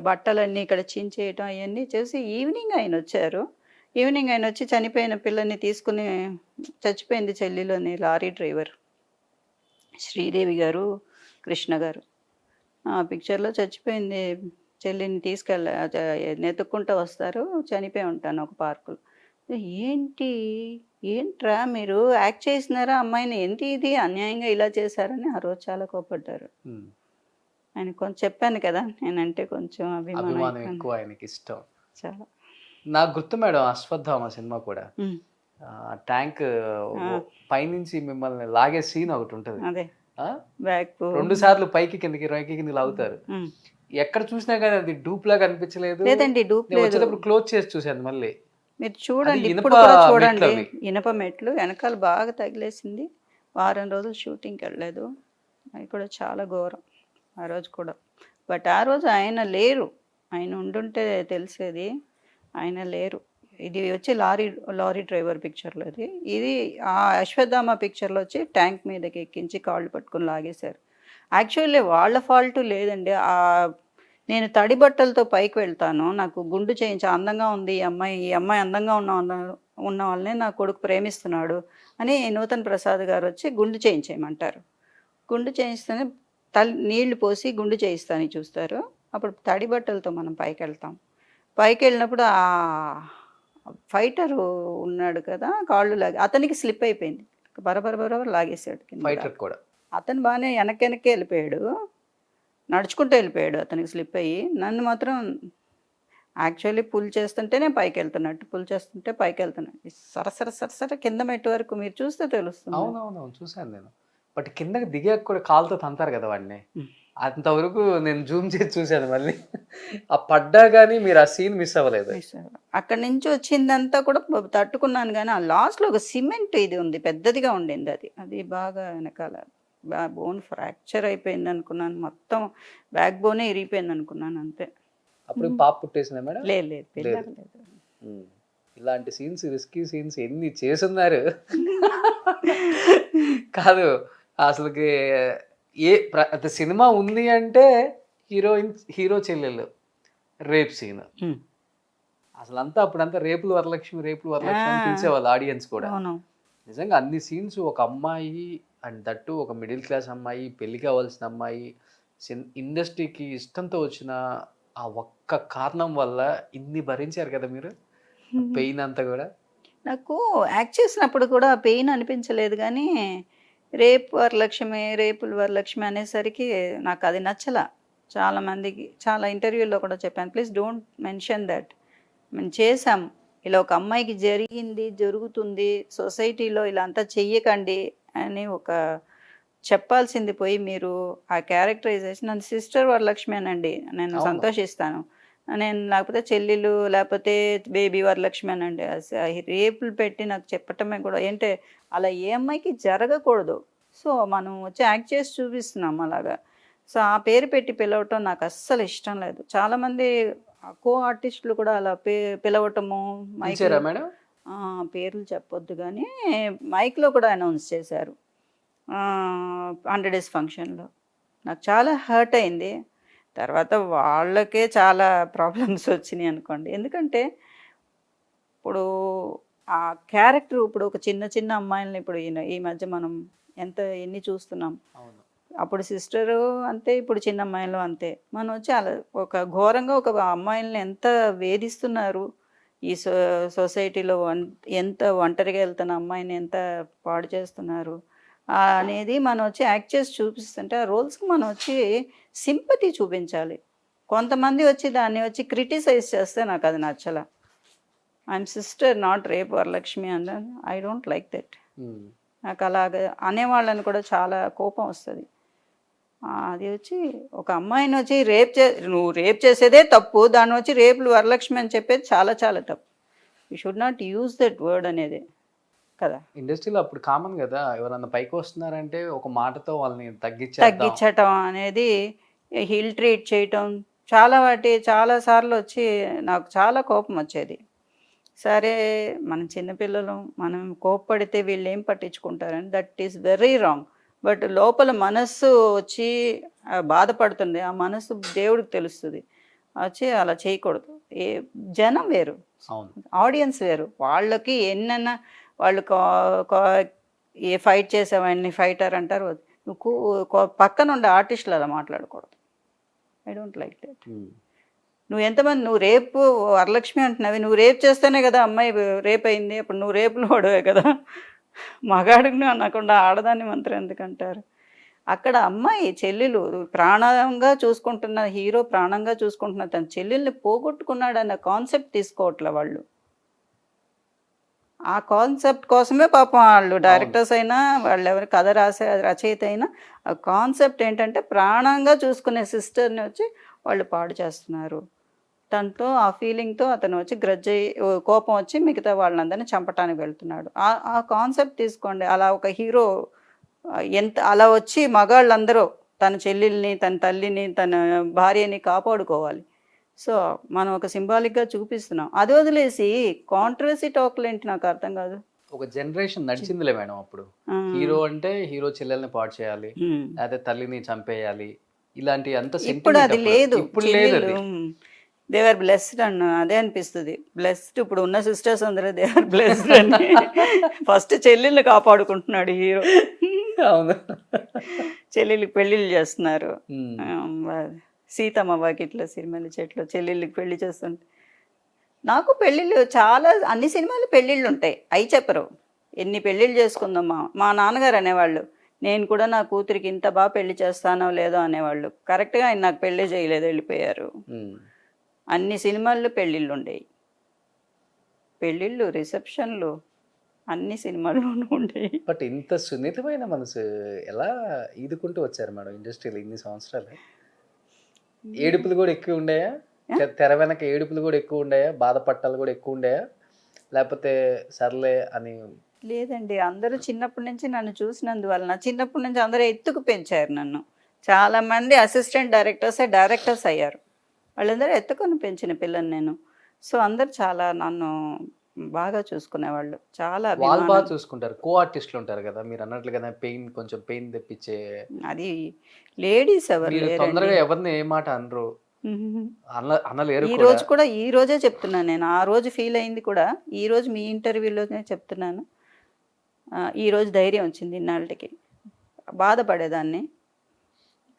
బట్టలన్నీ ఇక్కడ చించేయటం, అవన్నీ చేసి ఈవినింగ్ ఆయన వచ్చి చనిపోయిన పిల్లని తీసుకుని, చచ్చిపోయింది చెల్లిలోని లారీ డ్రైవర్ శ్రీదేవి గారు, కృష్ణ గారు, ఆ పిక్చర్లో చచ్చిపోయింది చెల్లిని నెతుక్కుంటూ వస్తారు, చనిపోయి ఉంటాను ఒక పార్కులో. ఏంట్రా మీరు యాక్ట్ చేసినారా అమ్మాయిని, ఏంటి ఇది అన్యాయంగా ఇలా చేశారని ఆ రోజు చాలా కోపడ్డారు. ఆయన కొంచెం చెప్పాను కదా, నేనంటే కొంచెం అభిమానం ఎక్కువ, ఆయనకి ఇష్టం చాలా. నాకు గుర్తు మేడం, అశ్వత్థామ సినిమా కూడా ట్యాంక్ పైనుంచి మిమ్మల్ని లాగే సీన్ ఒకటి ఉంటుంది. అదే 2 సార్లు పైకి కిందకి లాగుతారు. ఎక్కడ చూసినా కానీ అది డూప్ లాగా అనిపించలేదు. లేదండి, డూప్ లేదు. వచ్చేటప్పుడు క్లోజ్ చేసి చూశాను మళ్ళీ. మీరు చూడండి, ఇప్పుడు కూడా చూడండి, ఇనప మెట్లు వెనకాల బాగా తగిలేసింది. వారం రోజులు షూటింగ్కి వెళ్ళలేదు, అది కూడా చాలా ఘోరం ఆ రోజు కూడా. బట్ ఆ రోజు ఆయన లేరు, ఆయన ఉండుంటే తెలిసేది, ఆయన లేరు. ఇది వచ్చి లారీ డ్రైవర్ పిక్చర్లో ఇది ఆ అశ్వత్థామ పిక్చర్లో వచ్చి ట్యాంక్ మీదకి ఎక్కించి కాళ్ళు పట్టుకుని లాగేశారు. యాక్చువల్లీ వాళ్ళ ఫాల్ట్ లేదండి. నేను తడి బట్టలతో పైకి వెళ్తాను, నాకు గుండు చేయించి అందంగా ఉంది ఈ అమ్మాయి అందంగా ఉన్న వాళ్ళని నా కొడుకు ప్రేమిస్తున్నాడు అని నూతన్ ప్రసాద్ గారు వచ్చి గుండు చేయించేయమంటారు. గుండు చేయిస్తేనే నీళ్లు పోసి గుండు చేయిస్తాను చూస్తారు. అప్పుడు తడి బట్టలతో మనం పైకి వెళ్తాం. పైకి వెళ్ళినప్పుడు ఆ ఫైటరు ఉన్నాడు కదా, కాళ్ళు అతనికి స్లిప్ అయిపోయింది, బరబర లాగేశాడు ఫైటర్ కూడా. అతను బాగానే వెనక్కి వెళ్ళిపోయాడు, నడుచుకుంటూ వెళ్ళిపోయాడు, అతనికి స్లిప్ అయ్యి. నన్ను మాత్రం యాక్చువల్లీ పుల్ చేస్తుంటేనే పైకి వెళ్తున్నాడు, సరసర కింద మెట్టు వరకు మీరు చూస్తే తెలుస్తుంది. అవునవును చూసాను నేను. బట్ కిందకి దిగాక కూడా కాలుతో తంతారు కదా వాడిని. అంతవరకు నేను జూమ్ చేసి చూశాను మళ్ళీ. ఆ పడ్డా కానీ మీరు ఆ సీన్ మిస్ అవ్వలేదు. అక్కడి నుంచి వచ్చిందంతా కూడా తట్టుకున్నాను, కానీ ఆ లాస్ట్లో ఒక సిమెంట్ ఇది ఉంది, పెద్దదిగా ఉండింది అది. అది బాగా వెనకాల బోన్ ఫ్రాక్చర్ అయిపోయింది అనుకున్నాను, మొత్తం బ్యాక్ బోనే ఇరిగిపోయింది అనుకున్నాను అంతే. అప్పుడు పాప పుట్టేసిందా మేడం? లేదు లేదు, పిల్లలు లేదు. ఇలాంటి సీన్స్, రిస్కీ సీన్స్ ఎన్ని చేసున్నారు. కాదు అసలుకి సినిమా ఉంది అంటే హీరో చెల్లెలు రేప్ సీన్, అసలు అంతా అప్పుడంతా రేపులు వరలక్ష్మి అని పిలిచేవాళ్ళు ఆడియన్స్ కూడా. నిజంగా అన్ని సీన్స్, ఒక అమ్మాయి అండ్ దట్టు ఒక మిడిల్ క్లాస్ అమ్మాయి, పెళ్లి కావాల్సిన అమ్మాయి, ఇండస్ట్రీకి ఇష్టంతో వచ్చిన ఆ ఒక్క కారణం వల్ల ఇన్ని భరించారు కదా మీరు, పెయిన్ అంతా కూడా. నాకు యాక్ట్ చేసినప్పుడు కూడా పెయిన్ అనిపించలేదు, కానీ రేపుల వరలక్ష్మి అనేసరికి నాకు అది నచ్చలా. చాలామందికి చాలా ఇంటర్వ్యూల్లో కూడా చెప్పాను, ప్లీజ్ డోంట్ మెన్షన్ దట్. మేము చేసాం, ఇలా ఒక అమ్మాయికి జరుగుతుంది, సొసైటీలో ఇలా అంతా చెయ్యకండి అని ఒక చెప్పాల్సింది పోయి మీరు ఆ క్యారెక్టరైజేషన్, నన్ను సిస్టర్ వరలక్ష్మి అనండి, నేను సంతోషిస్తాను. నేను లేకపోతే చెల్లెలు, లేకపోతే బేబీ వరలక్ష్మి అనండి. రేపులు పెట్టి నాకు చెప్పటమే కూడా ఏంటే అలా ఏ అమ్మాయికి జరగకూడదు. సో మనం వచ్చి యాక్ట్ చేసి చూపిస్తున్నాం అలాగా. సో ఆ పేరు పెట్టి పిలవటం నాకు అస్సలు ఇష్టం లేదు. చాలామంది కో ఆర్టిస్టులు కూడా అలా పిలవటము, మేడం పేర్లు చెప్పొద్దు కానీ మైక్లో కూడా అనౌన్స్ చేశారు 100 days ఫంక్షన్లో. నాకు చాలా హర్ట్ అయింది. తర్వాత వాళ్ళకే చాలా ప్రాబ్లమ్స్ వచ్చినాయి అనుకోండి. ఎందుకంటే ఇప్పుడు ఆ క్యారెక్టర్, ఇప్పుడు ఒక చిన్న అమ్మాయిలని ఇప్పుడు ఈ మధ్య మనం ఎన్ని చూస్తున్నాం. అప్పుడు సిస్టరు అంతే, ఇప్పుడు చిన్న అమ్మాయిలు అంతే. మనం వచ్చి అలా ఒక ఘోరంగా ఒక అమ్మాయిలని ఎంత వేధిస్తున్నారు ఈ సొసైటీలో, ఎంత ఒంటరిగా వెళ్తున్న అమ్మాయిని ఎంత పాడు చేస్తున్నారు అనేది మనం వచ్చి యాక్ట్ చేసి చూపిస్తుంటే, ఆ రోల్స్కి మనం వచ్చి సింపతి చూపించాలి. కొంతమంది వచ్చి దాన్ని వచ్చి క్రిటిసైజ్ చేస్తే నాకు అది నచ్చల. I'm sister not rape Varalakshmi and I don't like that. నాకు అలాగ అనేవాళ్ళని కూడా చాలా కోపం వస్తుంది. అది వచ్చి ఒక అమ్మాయిని వచ్చి నువ్వు రేప్ చేసేదే తప్పు, దాన్ని వచ్చి రేపులు వరలక్ష్మి అని చెప్పేది చాలా చాలా తప్పు. You should not use that word అనేది కదా. ఇండస్ట్రీలో అప్పుడు కామన్ కదా, ఎవరన్నా పైకి వస్తున్నారంటే ఒక మాటతో వాళ్ళని తగ్గించటం అనేది, హిల్ ట్రీట్ చేయటం, చాలా సార్లు వచ్చి నాకు చాలా కోపం వచ్చేది. సరే మనం చిన్నపిల్లలు, మనం కోప్పడితే వీళ్ళు ఏం పట్టించుకుంటారని, that is very wrong. But లోపల మనస్సు వచ్చి బాధపడుతుంది, ఆ మనస్సు దేవుడికి తెలుస్తుంది. వచ్చి అలా చేయకూడదు. జనం వేరు, ఆడియన్స్ వేరు, వాళ్ళకి ఎన్నన్నా వాళ్ళు ఏ ఫైట్ చేసేవాడిని ఫైటర్ అంటారు. నువ్వు పక్కన ఉండే ఆర్టిస్టులు అలా మాట్లాడకూడదు. I don't like that. నువ్వు రేపు వరలక్ష్మి అంటున్నావి, నువ్వు రేప్ చేస్తేనే కదా అమ్మాయి రేప్ అయింది, అప్పుడు నువ్వు రేపులు పడవే కదా. మగాడిని అనకుండా ఆడదాన్ని మంత్రం ఎందుకంటారు. అక్కడ అమ్మాయి చెల్లెలు ప్రాణంగా చూసుకుంటున్న హీరో, ప్రాణంగా చూసుకుంటున్న తన చెల్లెల్ని పోగొట్టుకున్నాడు అన్న కాన్సెప్ట్ తీసుకోవట్లే వాళ్ళు. ఆ కాన్సెప్ట్ కోసమే పాపం వాళ్ళు డైరెక్టర్స్ అయినా, వాళ్ళు ఎవరు కథ రాసే రచయిత అయినా, ఆ కాన్సెప్ట్ ఏంటంటే ప్రాణంగా చూసుకునే సిస్టర్ని వచ్చి వాళ్ళు పాడు చేస్తున్నారు. తనతో ఆ ఫీలింగ్తో అతను వచ్చి కోపం వచ్చి మిగతా వాళ్ళందరినీ చంపటానికి వెళ్తున్నాడు. ఆ కాన్సెప్ట్ తీసుకోండి. అలా ఒక హీరో అలా వచ్చి మగాళ్ళందరూ తన చెల్లెల్ని, తన తల్లిని, తన భార్యని కాపాడుకోవాలి. సో మనం ఒక సింబాలిక్గా చూపిస్తున్నాం. అది వదిలేసి కాంట్రవర్సీ టాక్లు ఏంటి నాకు అర్థం కాదు. ఒక జనరేషన్ నడిచిందిలే మేడం. అప్పుడు హీరో అంటే హీరో చెల్లెల్ని పాడు చేయాలి, అదే తల్లిని చంపేయాలి, ఇలాంటి అంత. ఇప్పుడు అది లేదు. దే ఆర్ బ్లెస్డ్ అన్న అదే అనిపిస్తుంది. బ్లెస్డ్ ఇప్పుడు ఉన్న సిస్టర్స్ అందరూ దే ఆర్ బ్లెస్డ్ అని ఫస్ట్ చెల్లెళ్ళు కాపాడుకుంటున్నాడు హీరో. అవును, చెల్లెళ్ళకి పెళ్ళిళ్ళు చేస్తున్నారు. సీతమ్మ వాకిట్లో సిరిమల్లి చెట్లు చెల్లెళ్ళకి పెళ్లి చేస్తుంటే, నాకు పెళ్ళిళ్ళు అన్ని సినిమాలు పెళ్ళిళ్ళు ఉంటాయి, అవి చెప్పరు. ఎన్ని పెళ్ళిళ్ళు చేసుకుందామా. మా నాన్నగారు అనేవాళ్ళు, నేను కూడా నా కూతురికి ఇంత బాగా పెళ్లి చేస్తానో లేదో అనేవాళ్ళు. కరెక్ట్గా ఆయన నాకు పెళ్ళి చేయలేదు, వెళ్ళిపోయారు. అన్ని సినిమాల్లో పెళ్ళిళ్ళు ఉండేవి, పెళ్ళిళ్ళు, రిసెప్షన్లు, అన్ని సినిమాల్లోనూ ఉండేవి. బట్ ఇంత సున్నితమైన మనసు ఎలా ఈదుకుంటూ వచ్చారు మేడం ఇండస్ట్రీలో ఇన్ని సంవత్సరాలు? ఏడుపులు కూడా ఎక్కువ ఉండేయా? తెర వెనక ఏడుపులు కూడా ఎక్కువ ఉండేయా? బాధపట్టాలు కూడా ఎక్కువ ఉండేయా? లేకపోతే సర్లే అని? లేదండి, అందరూ చిన్నప్పటి నుంచి నన్ను చూసినందువలన చిన్నప్పటి నుంచి అందరూ ఎత్తుకు పెంచారు నన్ను. చాలామంది అసిస్టెంట్ డైరెక్టర్స్ అయ్యారు. వాళ్ళందరూ ఎత్తుకొని పెంచిన పిల్లని నేను. సో అందరు చాలా నన్ను బాగా చూసుకునేవాళ్ళు. చాలా వాళ్ళు అభిమానం. బాగా చూసుకుంటారు. కో ఆర్టిస్టులు ఉంటారు కదా మీరు అన్నట్లుగానే కొంచెం పెయిన్ తెప్పించే. అది లేడీస్ ఎవరు మీరు లేరండి. తొందరగా ఎవరిని ఏ మాట అనరు, అనలేరు ఈ కూడా. రోజు కూడా ఈ రోజే చెప్తున్నాను నేను. ఆ రోజు ఫీల్ అయింది కూడా ఈ రోజు మీ ఇంటర్వ్యూలోనే చెప్తున్నాను. ఈ రోజు ధైర్యం వచ్చింది. ఇన్నాళ్ళకి బాధపడేదాన్ని,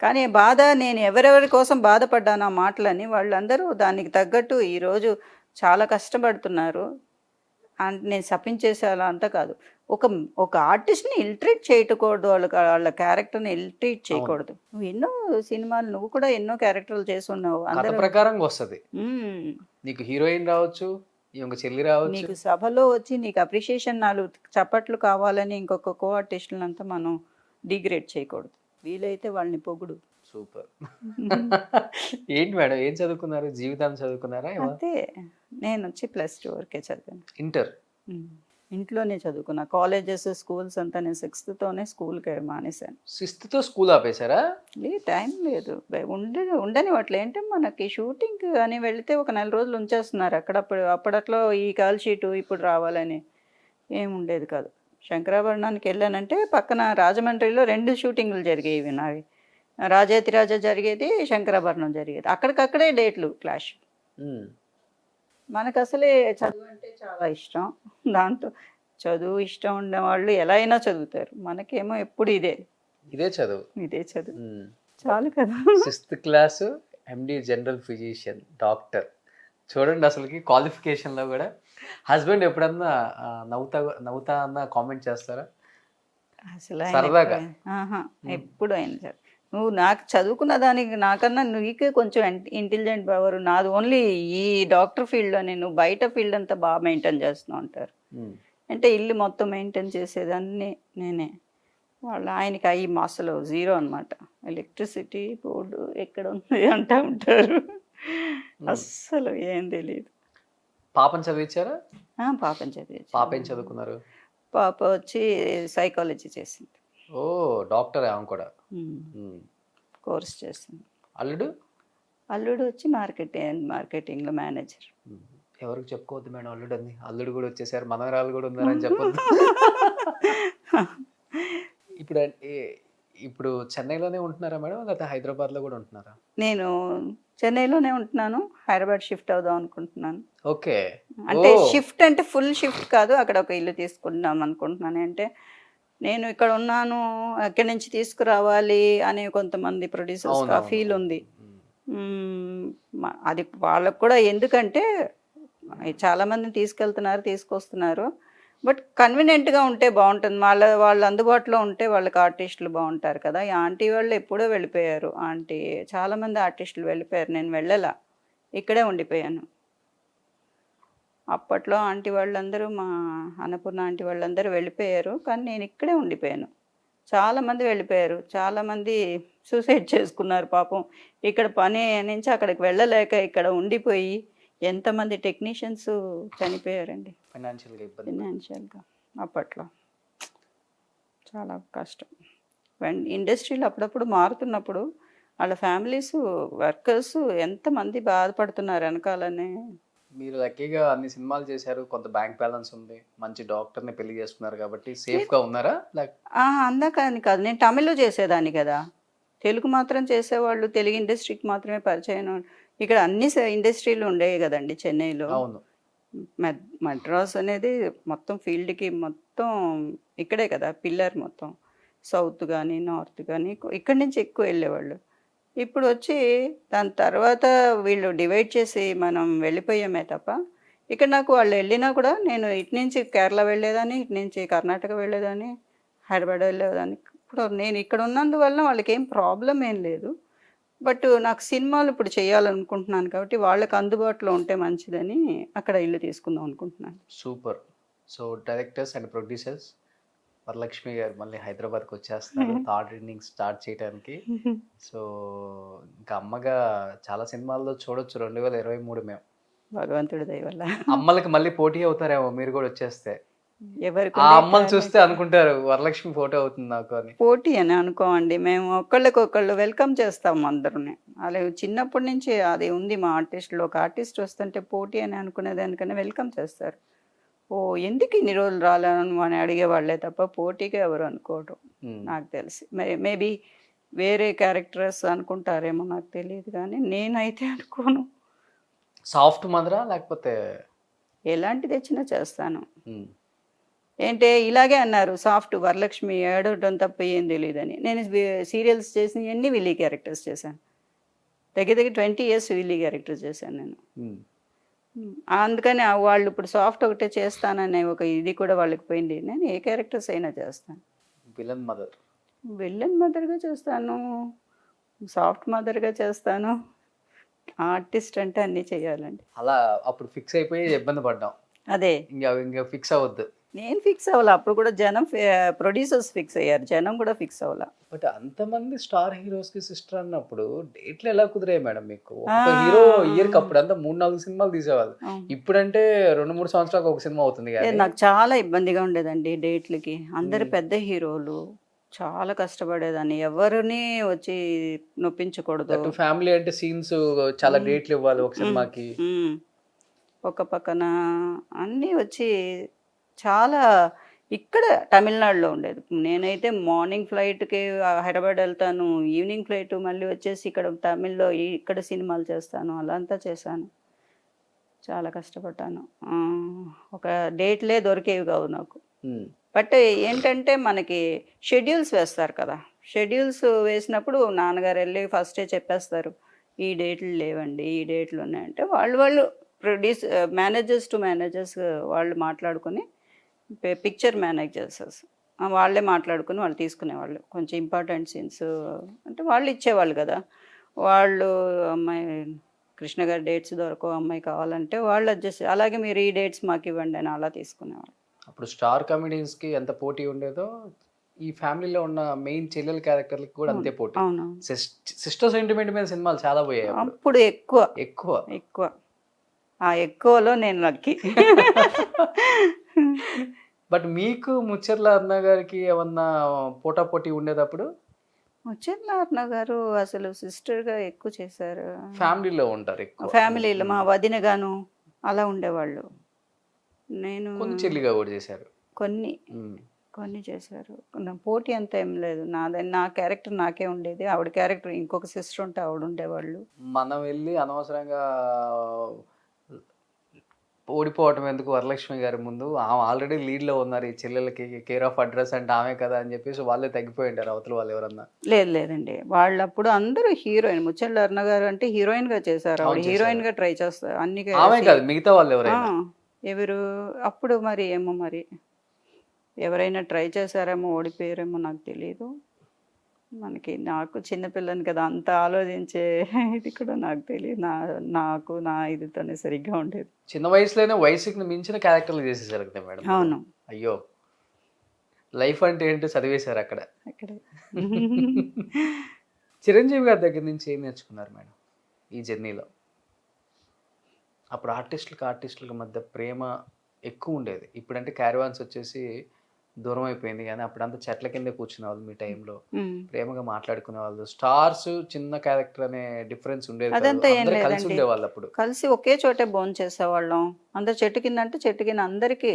కానీ బాధ నేను ఎవరెవరి కోసం బాధపడ్డాను ఆ మాటలని వాళ్ళందరూ దానికి తగ్గట్టు ఈరోజు చాలా కష్టపడుతున్నారు. నేను సపించేసే అలా అంతా కాదు. ఒక ఆర్టిస్ట్ని ఇల్ట్రీట్ చేయకూడదు, వాళ్ళ క్యారెక్టర్ని ఇల్ట్రీట్ చేయకూడదు. నువ్వు కూడా ఎన్నో క్యారెక్టర్లు చేసి ఉన్నావు. కథ అందరూ ప్రకారంగా వస్తుంది. నీకు హీరోయిన్ రావచ్చు, ఇంకొక చెల్లి రావచ్చు. నీకు సభలో వచ్చి నీకు అప్రిషియేషన్ 4 చప్పట్లు కావాలని ఇంకొక కో ఆర్టిస్టులంతా మనం డిగ్రేడ్ చేయకూడదు. వీలైతే వాళ్ళని పొగుడు. సూపర్. ఏంటి మేడం ఏం చదువుకున్నారు? జీవితాన్ని చదువుకున్నారా? అంతే, నేను వచ్చి +2 వరకే చదివాను. ఇంటర్ ఇంట్లోనే చదువుకున్నా. కాలేజెస్ స్కూల్స్ అంతా నేను 6th స్కూల్కి మానేశాను. 6th school ఆపేశారా? టైం లేదు, ఉండనివ్వట్లే. అంటే మనకి షూటింగ్ అని వెళితే ఒక 4 రోజులు ఉంచేస్తున్నారు అక్కడ. అప్పట్లో ఈ కాల్ షీటు ఇప్పుడు రావాలని ఏం ఉండేది కాదు. శంకరాభరణానికి వెళ్ళానంటే పక్కన రాజమండ్రిలో 2 షూటింగ్లు జరిగేవి నావి. రాజాతిరాజ జరిగేది, శంకరాభరణం జరిగేది. అక్కడికక్కడే డేట్లు క్లాష్. మనకు అసలే చదువు అంటే చాలా ఇష్టం. దాంతో చదువు ఇష్టం ఉన్న వాళ్ళు ఎలా అయినా చదువుతారు. మనకేమో ఎప్పుడు ఇదే చదువు చాలు కదా. 6th class, MD general physician, doctor. చూడండి అసలుకి క్వాలిఫికేషన్లో కూడా. హస్బెండ్ ఎప్పుడన్నా నవ్వుతా అన్న కామెంట్ చేస్తారా? అసలు సరదాగా? ఎప్పుడు అయినా సరే, నువ్వు నాకు చదువుకున్న దానికి నాకన్నా నీకే కొంచెం ఇంటెలిజెంట్ పవర్. నాది ఓన్లీ ఈ డాక్టర్ ఫీల్డ్లోనే, నువ్వు బయట ఫీల్డ్ అంతా బాగా మెయింటైన్ చేస్తున్నావు అంటారు. అంటే ఇల్లు మొత్తం మెయింటైన్ చేసేదాన్ని నేనే. ఆయనకి అవి అసలు 0 అనమాట. ఎలక్ట్రిసిటీ బోర్డు ఎక్కడ ఉంది అంటూ ఉంటారు. అస్సలు ఏం తెలియదు. పాపని చదివించారా? పాపని చదివించారు. పాప ఏం చదువుకున్నారు? పాప వచ్చి సైకాలజీ చేసింది. ఓ డాక్టర్ ఆమె కూడా. కోర్స్ చేసింది. అల్లుడు వచ్చి మార్కెటింగ్లో మేనేజర్. ఎవరికి చెప్పుకోవద్దు మేడం అల్లుడు అని. అల్లుడు కూడా వచ్చేసారు, మనవరాలు కూడా ఉన్నారని చెప్పొద్దు. ఇప్పుడు చెన్నైలోనే ఉంటున్నారా మేడం, లేకపోతే హైదరాబాద్లో కూడా ఉంటున్నారా? నేను చెన్నైలోనే ఉంటున్నాను. హైదరాబాద్ షిఫ్ట్ అవుదాం అనుకుంటున్నాను. ఓకే. అంటే షిఫ్ట్ అంటే ఫుల్ షిఫ్ట్ కాదు, అక్కడ ఒక ఇల్లు తీసుకుందాం అనుకుంటున్నాను. అంటే నేను ఇక్కడ ఉన్నాను, ఎక్కడి నుంచి తీసుకురావాలి అనే కొంతమంది ప్రొడ్యూసర్స్ ఫీల్ ఉంది. అది వాళ్ళకు కూడా, ఎందుకంటే చాలామందిని తీసుకొస్తున్నారు. బట్ కన్వీనియంట్గా ఉంటే బాగుంటుంది. వాళ్ళు అందుబాటులో ఉంటే వాళ్ళకి ఆర్టిస్టులు బాగుంటారు కదా. ఈ ఆంటీ వాళ్ళు ఎప్పుడో వెళ్ళిపోయారు. చాలామంది ఆర్టిస్టులు వెళ్ళిపోయారు. నేను వెళ్ళలా, ఇక్కడే ఉండిపోయాను. అప్పట్లో ఆంటీ వాళ్ళందరూ, మా అన్నపూర్ణ ఆంటీ వాళ్ళందరూ వెళ్ళిపోయారు, కానీ నేను ఇక్కడే ఉండిపోయాను. చాలామంది వెళ్ళిపోయారు, చాలామంది సూసైడ్ చేసుకున్నారు పాపం. ఇక్కడ పని నుంచి అక్కడికి వెళ్ళలేక ఇక్కడ ఉండిపోయి ఎంతమంది టెక్నీషియన్స్ చనిపోయారండి ఫైనాన్షియల్గా. అప్పట్లో చాలా కష్టం. ఇండస్ట్రీలో అప్పుడప్పుడు మారుతున్నప్పుడు వాళ్ళ ఫ్యామిలీస్, వర్కర్స్ ఎంతమంది బాధపడుతున్నారు వెనకాలనే. మీరు లక్కీగా అన్ని సినిమాలు చేశారు, కొంత బ్యాంక్ బ్యాలెన్స్ ఉంది, మంచి డాక్టర్ని పెళ్లి చేసుకున్నారు కాబట్టి సేఫ్గా ఉన్నారా? అందాకని కాదు, నేను తమిళ్లో చేసేదాన్ని కదా. తెలుగు మాత్రం చేసేవాళ్ళు, తెలుగు ఇండస్ట్రీకి మాత్రమే పరిచయం. ఇక్కడ అన్ని ఇండస్ట్రీలు ఉండేవి కదండి చెన్నైలో. అవును. మద్రాస్ అనేది మొత్తం ఫీల్డ్కి మొత్తం ఇక్కడే కదా పిల్లర్. మొత్తం సౌత్ కానీ నార్త్ కానీ ఇక్కడి నుంచి ఎక్కువ వెళ్ళేవాళ్ళు. ఇప్పుడు వచ్చి దాని తర్వాత వీళ్ళు డివైడ్ చేసి మనం వెళ్ళిపోయామే తప్ప, ఇక్కడ నాకు వాళ్ళు వెళ్ళినా కూడా నేను ఇటు నుంచి కేరళ వెళ్ళేదాన్ని, ఇటు నుంచి కర్ణాటక వెళ్ళేదాన్ని, హైదరాబాద్ వెళ్ళేదాన్ని. ఇప్పుడు నేను ఇక్కడ ఉన్నందువల్ల వాళ్ళకి ఏం ప్రాబ్లం ఏం లేదు. బట్ నాకు సినిమాలు ఇప్పుడు చేయాలనుకుంటున్నాను కాబట్టి వాళ్ళకి అందుబాటులో ఉంటే మంచిదని అక్కడ ఇల్లు తీసుకుందాం అనుకుంటున్నాను. Super. So directors and producers Varalakshmi గారు మళ్ళీ హైదరాబాద్కి వచ్చేస్తున్నారు థర్డ్ ఇన్నింగ్స్ స్టార్ట్ చేయడానికి. సో ఇంకా అమ్మగా చాలా సినిమాల్లో చూడొచ్చు 2023 మేము. భగవంతుడి దయ వల్ల అమ్మలకి మళ్ళీ పోటీ అవుతారేమో మీరు కూడా వచ్చేస్తే. ఎవరికి ఆ అమ్మని చూస్తే అనుకుంటారు వరలక్ష్మి ఫోటో అవుతుంది నాకు అని. పోటీ అని అనుకోమండి, మేము ఒకళ్ళకొకళ్ళు వెల్కమ్ చేస్తాం అందరుని. అలా చిన్నప్పటి నుంచి అది ఉంది మా ఆర్టిస్ట్లో. ఒక ఆర్టిస్ట్ వస్తుంటే పోటీ అని అనుకునేదానికన్నా వెల్కమ్ చేస్తారు. ఓ ఎందుకు ఇన్ని రోజులు రాలేను అని అడిగేవాళ్ళే తప్ప పోటీగా ఎవరు అనుకోవటం నాకు తెలిసి. మేబీ వేరే క్యారెక్టర్స్ అనుకుంటారేమో నాకు తెలియదు, కానీ నేనైతే అనుకోను. సాఫ్ట్ మదరా లేకపోతే ఎలాంటి తెచ్చినా చేస్తాను. ఏంటే ఇలాగే అన్నారు, సాఫ్ట్ వరలక్ష్మి ఏడవడం తప్ప ఏం తెలియదని. నేను సీరియల్స్ చేసిన ఎన్ని విల్లీ క్యారెక్టర్స్ చేశాను. దగ్గర 20 years విల్లీ క్యారెక్టర్స్ చేశాను నేను. అందుకని వాళ్ళు ఇప్పుడు సాఫ్ట్ ఒకటే చేస్తాననే ఒక ఇది కూడా వాళ్ళకి పోయింది. నేను ఏ క్యారెక్టర్స్ అయినా చేస్తాను. విలన్ మదర్గా చేస్తాను, సాఫ్ట్ మదర్గా చేస్తాను. ఆర్టిస్ట్ అంటే అన్నీ చేయాలండి. అలా అప్పుడు ఫిక్స్ అయిపోయి ఇబ్బంది పడ్డాం. అదే ఇంకా ఫిక్స్ అవ్వద్దు. నేను ఫిక్స్ అవ్వాలి, అప్పుడు కూడా జనం ప్రొడ్యూసర్స్ ఫిక్స్ అయ్యారు, జనం కూడా ఫిక్స్ అవ్వాల. బట్ అంతమంది స్టార్ హీరోస్ కి సిస్టర్ అన్నప్పుడు డేట్లు ఎలా కుదిరాయి మేడం మీకు? ఒక హీరో ఇయర్ కి అప్పుడు అంతా 3-4 సినిమాలు తీసేవాళ్ళు. ఇప్పుడంటే 2-3 సంవత్సరాలకు ఒక సినిమా అవుతుంది. నాకు చాలా ఇబ్బందిగా ఉండేదండి డేట్లకి. అందరు పెద్ద హీరోలు, చాలా కష్టపడేదాన్ని. ఎవరిని వచ్చి నొప్పించకూడదు. ఫ్యామిలీ అంటే సీన్స్ చాలా డేట్లు ఇవ్వాలి ఒక సినిమాకి. ఒక పక్కన అన్నీ వచ్చి చాలా ఇక్కడ తమిళనాడులో ఉండేది. నేనైతే మార్నింగ్ ఫ్లైట్కి హైదరాబాద్ వెళ్తాను, ఈవినింగ్ ఫ్లైట్ మళ్ళీ వచ్చేసి ఇక్కడ తమిళ్లో ఇక్కడ సినిమాలు చేస్తాను. అలా అంతా చేశాను, చాలా కష్టపడ్డాను. ఒక డేట్లే దొరికేవి కావు నాకు. బట్ ఏంటంటే మనకి షెడ్యూల్స్ వేస్తారు కదా, షెడ్యూల్స్ వేసినప్పుడు నాన్నగారు వెళ్ళి ఫస్టే చెప్పేస్తారు ఈ డేట్లు లేవండి, ఈ డేట్లు ఉన్నాయంటే వాళ్ళు మేనేజర్స్ టు మేనేజర్స్ వాళ్ళు మాట్లాడుకొని, పిక్చర్ మేనేజర్స్ వాళ్ళే మాట్లాడుకుని వాళ్ళు తీసుకునేవాళ్ళు. కొంచెం ఇంపార్టెంట్ సీన్స్ అంటే వాళ్ళు ఇచ్చేవాళ్ళు కదా. వాళ్ళు అమ్మాయి కృష్ణ గారి డేట్స్ దొరకవు, అమ్మాయి కావాలంటే వాళ్ళు అడ్జస్ట్, అలాగే మీరు ఈ డేట్స్ మాకు ఇవ్వండి అని అలా తీసుకునేవాళ్ళు. అప్పుడు స్టార్ కమెడియన్స్కి ఎంత పోటీ ఉండేదో ఈ ఫ్యామిలీలో ఉన్న మెయిన్ చెల్లెల క్యారెక్టర్లకి కూడా అంతే పోటీ. అవును, సిస్టర్ సెంటిమెంట్ మీద సినిమాలు చాలా పోయాయి అప్పుడు. ఎక్కువ ఎక్కువ ఎక్కువ ఆ ఎక్కువలో నేను లక్కీ. బట్ మీకు ముచ్చర్ల అన్న గారికి ఏమన్నా పోటాపోటీ ఉండేటప్పుడు? ముచ్చర్ల అన్న గారు అసలు సిస్టర్గా ఎక్కువ చేశారు. ఫ్యామిలీలో ఉంటారు ఎక్కువ. ఫ్యామిలీలో మా వదిన గాను అలా ఉండేవాళ్ళు. నేను కొన్ని చెల్లిగా కూడా చేశారు. కొన్ని చేశారు. పోటీ అంతా ఏం లేదు. నా క్యారెక్టర్ నాకే ఉండేది, ఆవిడ క్యారెక్టర్ ఇంకొక సిస్టర్ ఉంటే ఆవిడ ఉండేవాళ్ళు. మనం వెళ్ళి అనవసరంగా ఓడిపోవటం ఎందుకు వరలక్ష్మి గారి ముందు, ఆమె ఆల్రెడీ లీడ్లో ఉన్నారు, ఈ చెల్లెలకి కేర్ ఆఫ్ అడ్రస్ అంటే ఆమె కదా అని చెప్పేసి వాళ్ళే తగ్గిపోయి ఉంటారు అవతల వాళ్ళు ఎవరన్నా. లేదండి, వాళ్ళప్పుడు అందరూ హీరోయిన్. ముచ్చర్ల అన్న గారు అంటే హీరోయిన్గా చేశారు, ఆవిడ హీరోయిన్గా ట్రై చేస్తారు అన్ని. ఆమె కాదు మిగతా వాళ్ళు ఎవరు అప్పుడు మరి ఏమో, మరి ఎవరైనా ట్రై చేశారేమో, ఓడిపోయారేమో నాకు తెలియదు. నాకు చిన్నపిల్లని కదా, అంత ఆలోచించే ఇది కూడా నాకు తెలియదు. నాకు నా ఇదితోనే సరిగ్గా ఉండేది. చిన్న వయసులోనే వయసుకి మించిన క్యారెక్టర్లు చేసేసారు కదా మేడం. అవును. అయ్యో, లైఫ్ అంటే ఏంటో చదివేశారు అక్కడ. చిరంజీవి గారి దగ్గర నుంచి ఏం నేర్చుకున్నారు మేడం ఈ జర్నీలో? అప్పుడు ఆర్టిస్టులకు మధ్య ప్రేమ ఎక్కువ ఉండేది. ఇప్పుడంటే క్యారవాన్స్ వచ్చేసి దూరం అయిపోయింది, కానీ అప్పుడంతా చెట్ల కింద కూర్చునే వాళ్ళు. మీ టైంలో ప్రేమగా మాట్లాడుకునే వాళ్ళు. స్టార్స్ చిన్న క్యారెక్టర్ అనే డిఫరెన్స్ ఉండేది, కలిసి ఉండేవాళ్ళు. అప్పుడు కలిసి ఒకే చోటే భోజనం చేసేవాళ్ళం. అందరు చెట్టు కింద అంటే చెట్టు కింద అందరికీ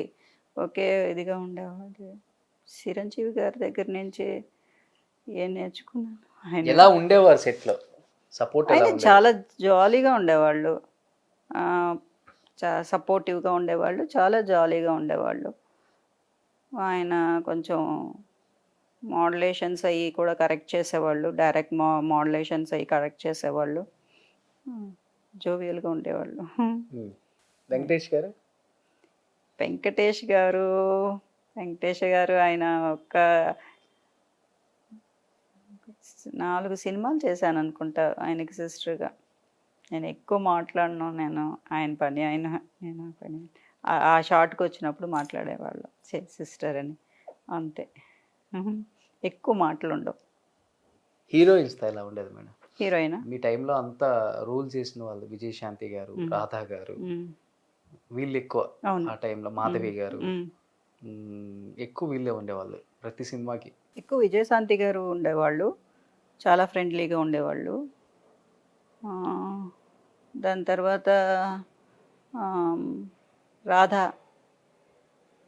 ఒకే ఇదిగా ఉండేవాళ్ళు. చిరంజీవి గారి దగ్గర నుంచి ఏం నేర్చుకున్నాను. ఎలా ఉండేవారు సెట్లో? సపోర్ట్ చాలా జాలీగా ఉండేవాళ్ళు, సపోర్టివ్గా ఉండేవాళ్ళు, చాలా జాలీగా ఉండేవాళ్ళు. ఆయన కొంచెం మోడ్యులేషన్స్ అవి కూడా కరెక్ట్ చేసేవాళ్ళు, డైరెక్ట్ మోడ్యులేషన్స్ అవి కరెక్ట్ చేసేవాళ్ళు, జోవియల్గా ఉండేవాళ్ళు. వెంకటేష్ గారు ఆయన ఒక 4 సినిమాలు చేశాను అనుకుంటా ఆయనకి సిస్టర్గా. నేను ఎక్కువ మాట్లాడను, నేను ఆయన పని ఆయన, నేను పని. ఆ షార్ట్కి వచ్చినప్పుడు మాట్లాడేవాళ్ళం సిస్టర్ అని, అంతే. ఎక్కువ మాటలు ఉండవు. హీరోయిన్స్తో ఎలా ఉండేది మేడం? హీరోయినా? మీ టైంలో అంతా రూల్ చేసిన వాళ్ళు విజయశాంతి గారు, రాధా గారు, వీళ్ళు ఎక్కువ. అవును. ఆ టైంలో మాధవి గారు, మ్మ్. ఎక్కువ వీళ్ళే ఉండేవాళ్ళు ప్రతి సినిమాకి. ఎక్కువ విజయశాంతి గారు ఉండేవాళ్ళు, చాలా ఫ్రెండ్లీగా ఉండేవాళ్ళు. ఆ, దాని తర్వాత రాధా,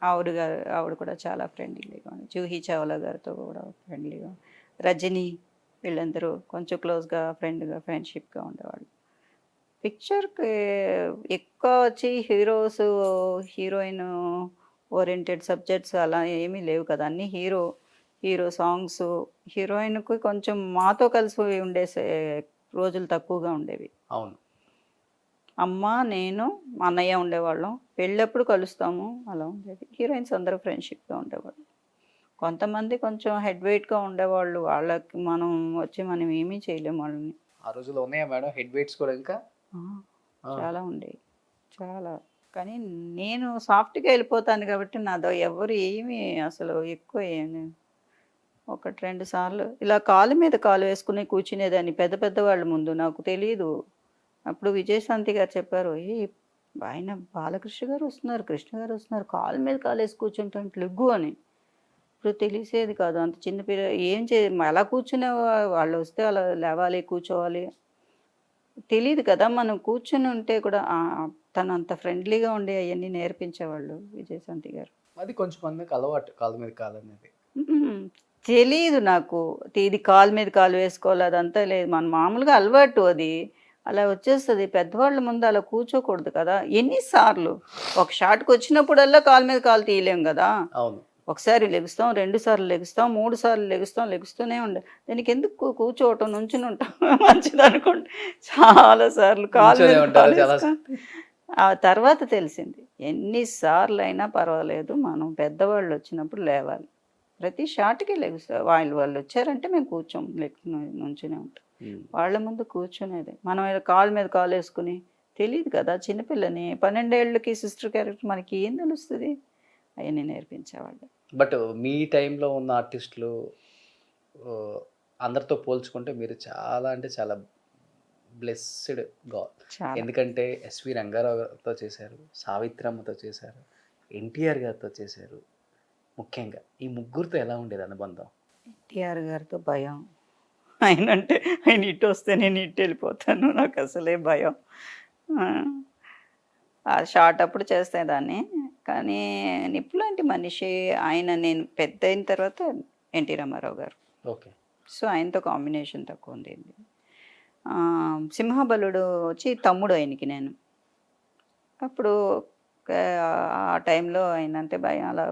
ఆవిడ కూడా చాలా ఫ్రెండ్లీగా ఉంది. జూహీ చావ్లా గారితో కూడా ఫ్రెండ్లీగా. రజనీ, వీళ్ళందరూ కొంచెం క్లోజ్గా ఫ్రెండ్షిప్గా ఉండేవాళ్ళు. పిక్చర్కి ఎక్కువ వచ్చి హీరోయిన్ ఓరియంటెడ్ సబ్జెక్ట్స్ అలా ఏమీ లేవు కదా, అన్నీ హీరో సాంగ్స్. హీరోయిన్కి కొంచెం మాతో కలిసి ఉండే రోజులు తక్కువగా ఉండేవి. అవును. అమ్మ, నేను, మా అన్నయ్య ఉండేవాళ్ళం. పెళ్ళప్పుడు కలుస్తాము, అలా ఉండేది. హీరోయిన్స్ అందరూ ఫ్రెండ్షిప్గా ఉండేవాళ్ళు. కొంతమంది కొంచెం హెడ్ వెయిట్గా ఉండేవాళ్ళు, వాళ్ళకి మనం ఏమీ చేయలేము వాళ్ళని. ఆ రోజుల్లో ఉన్నాయా మేడం హెడ్ వెయిట్స్ కూడా ఇంకా? చాలా ఉండేవి, చాలా. కానీ నేను సాఫ్ట్గా వెళ్ళిపోతాను కాబట్టి నాదో ఎవరు ఏమీ అసలు ఎక్కువ ఒకటి రెండు సార్లు ఇలా కాలు మీద కాలు వేసుకుని కూర్చునేదాన్ని పెద్దవాళ్ళ ముందు. నాకు తెలియదు. అప్పుడు విజయశాంతి గారు చెప్పారు, ఆయన బాలకృష్ణ గారు వస్తున్నారు, కృష్ణ గారు వస్తున్నారు, కాలు మీద కాలు వేసి కూర్చుంటే లెగ్గు అని. ఇప్పుడు తెలిసేది కాదు, అంత చిన్నపిల్ల ఏం ఎలా కూర్చునే వాళ్ళు వస్తే అలా లేవాలి, కూర్చోవాలి, తెలియదు కదా. మనం కూర్చుని ఉంటే కూడా తను అంత ఫ్రెండ్లీగా ఉండి అవన్నీ నేర్పించేవాళ్ళు విజయశాంతి గారు. అది కొంచెం మందికి అలవాటు, కాలు మీద కాలు అనేది. తెలియదు నాకు, ఇది కాలు మీద కాలు వేసుకోవాలి అదంతా లేదు. మన మామూలుగా అలవాటు అది అలా వచ్చేస్తుంది. పెద్దవాళ్ళ ముందు అలా కూర్చోకూడదు కదా. ఎన్నిసార్లు ఒక షాట్కి వచ్చినప్పుడల్లా కాలు మీద కాలు తీయలేం కదా. అవును. ఒకసారి లెగుస్తాం, 2 సార్లు లెగుస్తాం, 3 సార్లు లెగుస్తూనే ఉండే. దీనికి ఎందుకు కూర్చోవటం, నుంచుని ఉంటాం మంచిది అనుకోండి. చాలాసార్లు కాలు మీద కాలు వేసుకొని ఆ తర్వాత తెలిసింది, ఎన్నిసార్లు అయినా పర్వాలేదు, మనం పెద్దవాళ్ళు వచ్చినప్పుడు లేవాలి. ప్రతి షాట్కి లెగుస్తారు. వాళ్ళు వచ్చారంటే మేము నుంచునే ఉంటాం. వాళ్ళ ముందు కూర్చునేది. మనం కాలు మీద కాలు వేసుకుని తెలియదు కదా, చిన్నపిల్లని 12 ఏళ్ళకి సిస్టర్ క్యారెక్టర్ మనకి ఏం తెలుస్తుంది, అవన్నీ నేర్పించేవాళ్ళు. బట్ మీ టైంలో ఉన్న ఆర్టిస్టులు అందరితో పోల్చుకుంటే మీరు చాలా అంటే చాలా బ్లెస్డ్ గాడ్. ఎందుకంటే ఎస్వి రంగారావు గారితో చేశారు, సావిత్రమ్మతో చేశారు, ఎన్టీఆర్ గారితో చేశారు. ముఖ్యంగా ఈ ముగ్గురితో ఎలా ఉండేది అనుబంధం? ఎన్టీఆర్ గారితో భయం. ఆయన ఇటు వస్తే నేను ఇటు వెళ్ళిపోతాను, నాకు అసలే భయం. ఆ షార్ట్ అప్పుడు చేసేదాన్ని, కానీ నిప్పులాంటి మనిషి ఆయన. నేను పెద్ద అయిన తర్వాత ఎన్టీ రామారావు గారు. ఓకే. సో ఆయనతో కాంబినేషన్ తక్కువ ఉంది. సింహబలుడు వచ్చి తమ్ముడు ఆయనకి నేను. అప్పుడు ఆ టైంలో ఆయనంటే భయం, అలా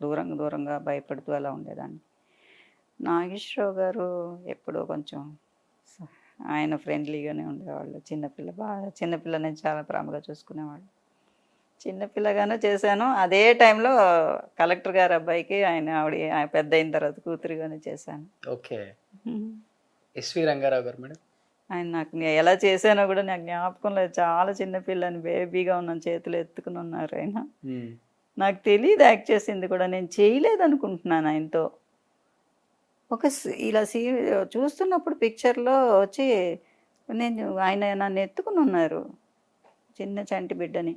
దూరంగా భయపడుతూ అలా ఉండేదాన్ని. నాగేశ్వరరావు గారు ఎప్పుడో కొంచెం ఆయన ఫ్రెండ్లీగానే ఉండేవాళ్ళు. చిన్నపిల్లని చాలా ప్రేమగా చూసుకునేవాళ్ళు. చిన్నపిల్లగానే చేశాను. అదే టైంలో కలెక్టర్ గారి అబ్బాయికి ఆవిడ పెద్ద అయిన తర్వాత కూతురుగానే చేశాను. ఓకే. ఎస్వి రంగారావు గారు మేడం? ఆయన నాకు ఎలా చేశానో కూడా నాకు జ్ఞాపకం లేదు. చాలా చిన్నపిల్లని, బేబీగా ఉన్నాను, చేతులు ఎత్తుకుని ఉన్నారు ఆయన. నాకు తెలియదు యాక్ట్ చేసింది కూడా, నేను చేయలేదు అనుకుంటున్నాను ఆయనతో. ఇలా చూస్తున్నప్పుడు పిక్చర్లో వచ్చి ఆయన నన్ను ఎత్తుకుని ఉన్నారు, చిన్న చంటి బిడ్డని.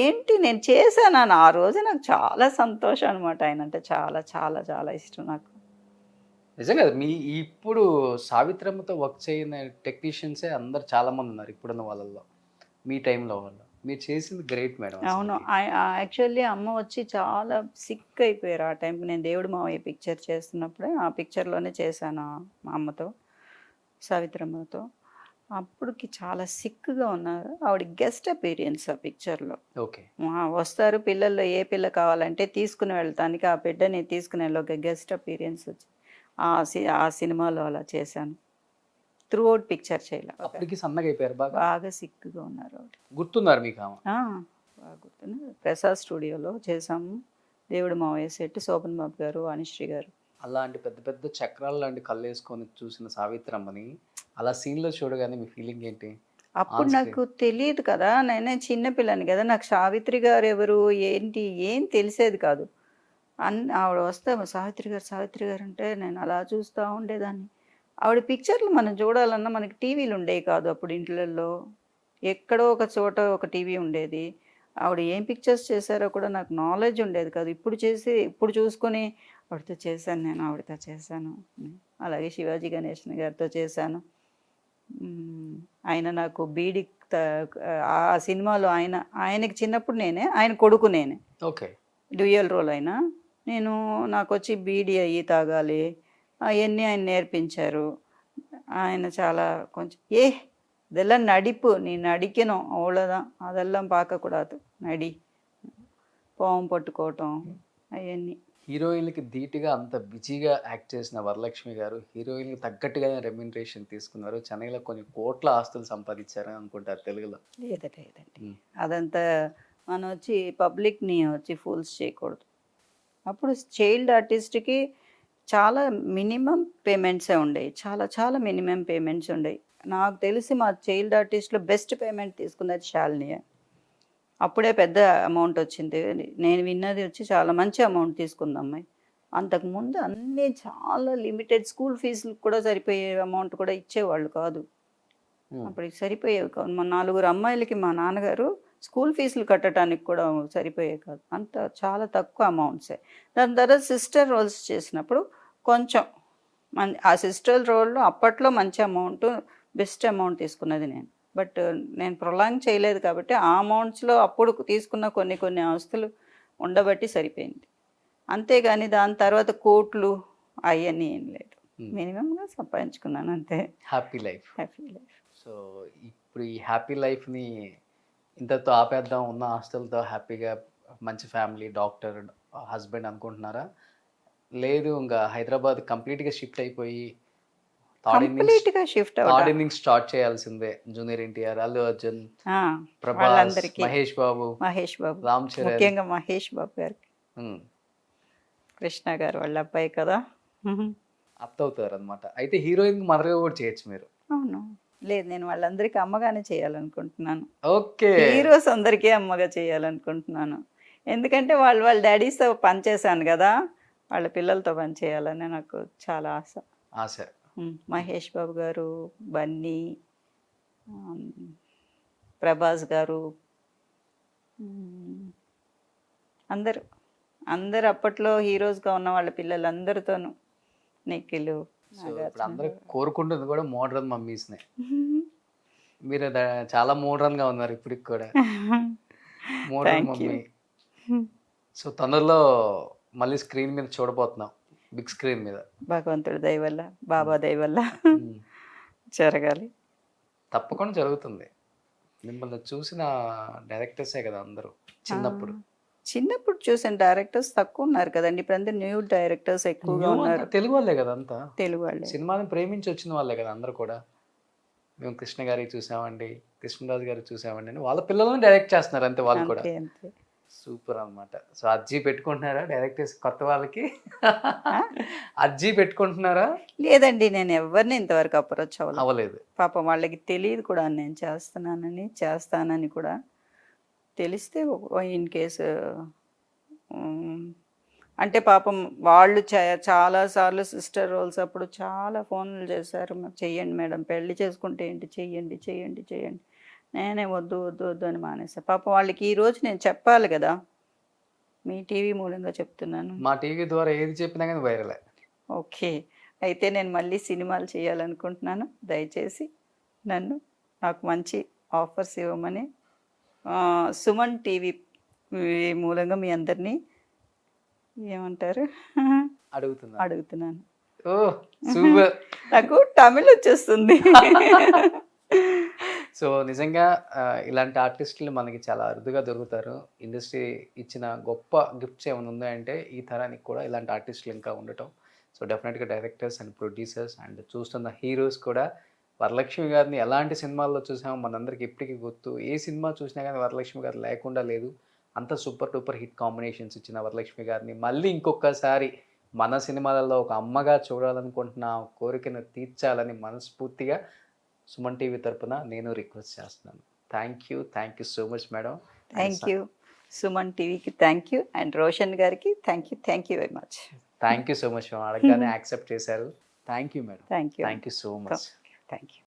ఏంటి నేను చేశాను ఆ రోజు. నాకు చాలా సంతోషం అనమాట. ఆయన అంటే చాలా చాలా చాలా ఇష్టం నాకు. నిజంగా మీ ఇప్పుడు సావిత్రమ్మతో వర్క్ చేయని టెక్నీషియన్సే అందరు చాలా మంది ఉన్నారు ఇప్పుడున్న వాళ్ళల్లో. మీ టైంలో వాళ్ళు మీరు చేసింది గ్రేట్ మేడం. అవును. యాక్చువల్లీ అమ్మ వచ్చి చాలా సిక్ అయిపోయారు ఆ టైంకి. నేను దేవుడు మావయ్య పిక్చర్ చేస్తున్నప్పుడే ఆ పిక్చర్లోనే చేశాను మా అమ్మతో, సావిత్రమ్మతో. అప్పటికి చాలా సిక్గా ఉన్నారు. ఆవిడ గెస్ట్ అపీరియన్స్ ఆ పిక్చర్లో. ఓకే. వస్తారు పిల్లల్లో ఏ పిల్ల కావాలంటే తీసుకుని వెళ్తానికి ఆ బిడ్డని తీసుకుని వెళ్ళి ఒక గెస్ట్ అపీరియన్స్ వచ్చి ఆ సినిమాలో అలా చేశాను. త్రూ అవుట్ పిక్చర్ చేయలేదు. అప్పటికి సన్నగా అయిపోయారు, బాగా సిక్గా ఉన్నారు ఆవిడ. గుర్తున్నారు మీకు? బాగా గుర్తున్నారు. ప్రసాద్ స్టూడియోలో చేసాము. దేవుడు మావయ్య సెట్, శోభన్ బాబు గారు, అనుశ్రీ గారు. అలాంటి పెద్ద పెద్ద చక్రాలు లాంటి కళ్ళు వేసుకొని చూసిన సావిత్రమ్మని అలా సీన్లో చూడగానే మీ ఫీలింగ్ ఏంటి? అప్పుడు On నాకు తెలియదు కదా, నేనే చిన్న పిల్లని కదా, నాకు సావిత్రి గారు ఎవరు ఏంటి ఏం తెలిసేది కాదు. ఆవిడ వస్తే సావిత్రి గారు అంటే నేను అలా చూస్తూ ఉండేదాన్ని. ఆవిడ పిక్చర్లు మనం చూడాలన్నా మనకి టీవీలు ఉండేవి కాదు అప్పుడు ఇంట్లల్లో. ఎక్కడో ఒక చోట ఒక టీవీ ఉండేది. ఆవిడ ఏం పిక్చర్స్ చేశారో కూడా నాకు నాలెడ్జ్ ఉండేది కాదు. ఇప్పుడు చూసుకొని ఆవిడతో చేశాను. అలాగే శివాజీ గణేశన్ గారితో చేశాను. ఆయన నాకు బీడి ఆ సినిమాలో ఆయనకి చిన్నప్పుడు ఆయన కొడుకు నేనే. ఓకే. డ్యూయల్ రోల్ అయినా నాకు వచ్చి బీడి అయ్యి తాగాలి అవన్నీ ఆయన నేర్పించారు. ఆయన చాలా కొంచెం இதெல்லாம் நடிப்பு, நீ நடிக்கணும் அவ்வளோதான், அதெல்லாம் பார்க்கக்கூடாது, నడి పాము పట్టుకోవటం అవన్నీ. హీరోయిన్లకి ధీటుగా అంత బిజీగా యాక్ట్ చేసిన వరలక్ష్మి గారు హీరోయిన్కి తగ్గట్టుగానే రెమ్యునరేషన్ తీసుకున్నారు. చెన్నైలో కొన్ని కోట్ల ఆస్తులు సంపాదించారని అనుకుంటారు తెలుగులో. లేదండి, అదంతా మనం వచ్చి పబ్లిక్ని వచ్చి ఫూల్స్ చేయకూడదు. అప్పుడు చైల్డ్ ఆర్టిస్ట్కి చాలా మినిమం పేమెంట్సే ఉండేవి, చాలా చాలా మినిమం పేమెంట్స్ ఉండేవి. నాకు తెలిసి మా చైల్డ్ ఆర్టిస్ట్లో బెస్ట్ పేమెంట్ తీసుకున్నది శాలిని. అప్పుడే పెద్ద అమౌంట్ వచ్చింది. నేను విన్నది వచ్చి చాలా మంచి అమౌంట్ తీసుకుంది అమ్మాయి. అంతకుముందు అన్నీ చాలా లిమిటెడ్, స్కూల్ ఫీజులకు కూడా సరిపోయే అమౌంట్ కూడా ఇచ్చేవాళ్ళు కాదు. అప్పటికి సరిపోయేవి కాదు. మా 4 అమ్మాయిలకి మా నాన్నగారు స్కూల్ ఫీజులు కట్టడానికి కూడా సరిపోయేవి కాదు. అంత చాలా తక్కువ అమౌంట్సే. దాని తర్వాత సిస్టర్ రోల్స్ చేసినప్పుడు కొంచెం ఆ సిస్టర్ రోల్లో అప్పట్లో మంచి అమౌంట్, బెస్ట్ అమౌంట్ తీసుకున్నది నేను. బట్ నేను ప్రొలాంగ్ చేయలేదు కాబట్టి ఆ అమౌంట్స్లో అప్పుడు తీసుకున్న కొన్ని ఆస్తులు ఉండబట్టి సరిపోయింది. అంతేగాని దాని తర్వాత కోట్లు అవన్నీ ఏం లేదు. మినిమంగా సంపాదించుకున్నాను అంతే. Happy life. సో ఇప్పుడు ఈ హ్యాపీ లైఫ్ని ఇంతతో ఆపేద్దాం, ఉన్న ఆస్తులతో హ్యాపీగా మంచి ఫ్యామిలీ, డాక్టర్, హస్బెండ్ అనుకుంటున్నారా? లేదు ఇంకా హైదరాబాద్ కంప్లీట్గా షిఫ్ట్ అయిపోయి థర్డ్ ఇన్నింగ్స్ స్టార్ట్ చేయాల్సిందే. జూనియర్ ఎన్టీఆర్, అల్లు అర్జున్, ప్రభాస్, మహేష్ బాబు, రామ్ చరణ్, ముఖ్యంగా మహేష్ బాబు గారికి, కృష్ణ గారు వాళ్ళ అబ్బాయి కదా, అవుతారు అనమాట. అయితే హీరోయిన్ మదర్గా కూడా చేయొచ్చు మీరు. అవును. లేదు, నేను వాళ్ళందరికీ అమ్మగానే చేయాలనుకుంటున్నాను. ఓకే. హీరోస్ అందరికీ అమ్మగా చేయాలనుకుంటున్నాను. ఎందుకంటే వాళ్ళ డాడీస్తో పనిచేశాను కదా, వాళ్ళ పిల్లలతో పనిచేయాలని నాకు చాలా ఆశ. మహేష్ బాబు గారు, బన్నీ, ప్రభాస్ గారు, అందరు అప్పట్లో హీరోస్గా ఉన్న వాళ్ళ పిల్లలందరితోనూ, నిఖిల్, అందరూ కోరుకుంటుంది కూడా మోడ్రన్ మమ్మీస్నే. మీరు చాలా మోడ్రన్గా ఉన్నారు ఇప్పటికి కూడా. Modern mummy. సో తొందరలో మళ్ళీ స్క్రీన్ మీద చూడబోతున్నాం, బిగ్ స్క్రీన్ మీద. భగవంతుడి దయ వల్ల, బాబా దయ వల్ల జరగాలి. తప్పకుండా జరుగుతుంది. మిమ్మల్ని చూసిన డైరెక్టర్సే కదా అందరూ చిన్నప్పుడు చూసిన డైరెక్టర్స్ తక్కువ ఉన్నారు కదండి. ఇప్పుడు అందరు న్యూ డైరెక్టర్స్ ఎక్కువగా ఉన్నారు. తెలుగు వాళ్ళే కదా అంతా, తెలుగు వాళ్ళే, సినిమాని ప్రేమించి వచ్చిన వాళ్ళే కదా అందరూ కూడా. మేము కృష్ణ గారికి చూసామండి, కృష్ణరాజు గారికి చూసామండి అని వాళ్ళ పిల్లల్ని డైరెక్ట్ చేస్తున్నారు అంతే వాళ్ళు కూడా. సూపర్ అన్నమాట. సో అర్జీ పెట్టుకుంటున్నారా డైరెక్టర్స్ కొత్త వాళ్ళకి? అర్జీ పెట్టుకుంటున్నారా? లేదండి, నేను ఎవరిని ఇంతవరకు అప్రోచ్ అవ్వలేదు. పాపం వాళ్ళకి తెలియదు కూడా నేను చేస్తానని కూడా. తెలిస్తే ఇన్ కేసు అంటే పాపం వాళ్ళు చాలాసార్లు సిస్టర్ రోల్స్ అప్పుడు చాలా ఫోన్లు చేశారు, చెయ్యండి మేడం, పెళ్లి చేసుకుంటే ఏంటి, చెయ్యండి. నేనే వద్దు అని మానేసాను. పాపం వాళ్ళకి ఈరోజు నేను చెప్పాలి కదా, మీ టీవీ మూలంగా చెప్తున్నాను. మా టీవీ ద్వారా ఏది చెప్పినా కానీ వైరలే. ఓకే, అయితే నేను మళ్ళీ సినిమాలు చేయాలనుకుంటున్నాను. దయచేసి నాకు మంచి ఆఫర్స్ ఇవ్వమని సుమన్ టీవీ మూలంగా మీ అందరినీ ఏమంటారు అడుగుతున్నాను. నాకు తమిళ్ వచ్చేస్తుంది. సో నిజంగా ఇలాంటి ఆర్టిస్టులు మనకి చాలా అరుదుగా దొరుకుతారు. ఇండస్ట్రీ ఇచ్చిన గొప్ప గిఫ్ట్స్ ఏమైనా ఉన్నాయంటే ఈ తరానికి కూడా ఇలాంటి ఆర్టిస్టులు ఇంకా ఉండటం. సో డెఫినెట్గా డైరెక్టర్స్ అండ్ ప్రొడ్యూసర్స్ అండ్ చూస్తున్న హీరోస్ కూడా వరలక్ష్మి గారిని ఎలాంటి సినిమాల్లో చూసామో మనందరికి ఇప్పటికీ గుర్తు. ఏ సినిమా చూసినా కానీ వరలక్ష్మి గారు లేకుండా లేదు. అంత సూపర్ డూపర్ హిట్ కాంబినేషన్స్ ఇచ్చిన వరలక్ష్మి గారిని మళ్ళీ ఇంకొకసారి మన సినిమాలలో ఒక అమ్మగా చూడాలనుకుంటున్న కోరికను తీర్చాలని మనస్ఫూర్తిగా సుమన్ టీవీ తరపున నేను రిక్వెస్ట్ చేస్తున్నాను. Thank you so much madam. Thank you. Suman టీవీకి థ్యాంక్ యూ అండ్ రోషన్ గారికి thank you very much. Thank you so much madam. అడగగానే యాక్సెప్ట్ చేశారు. Thank you madam. Thank you. Thank you so much. Thank you.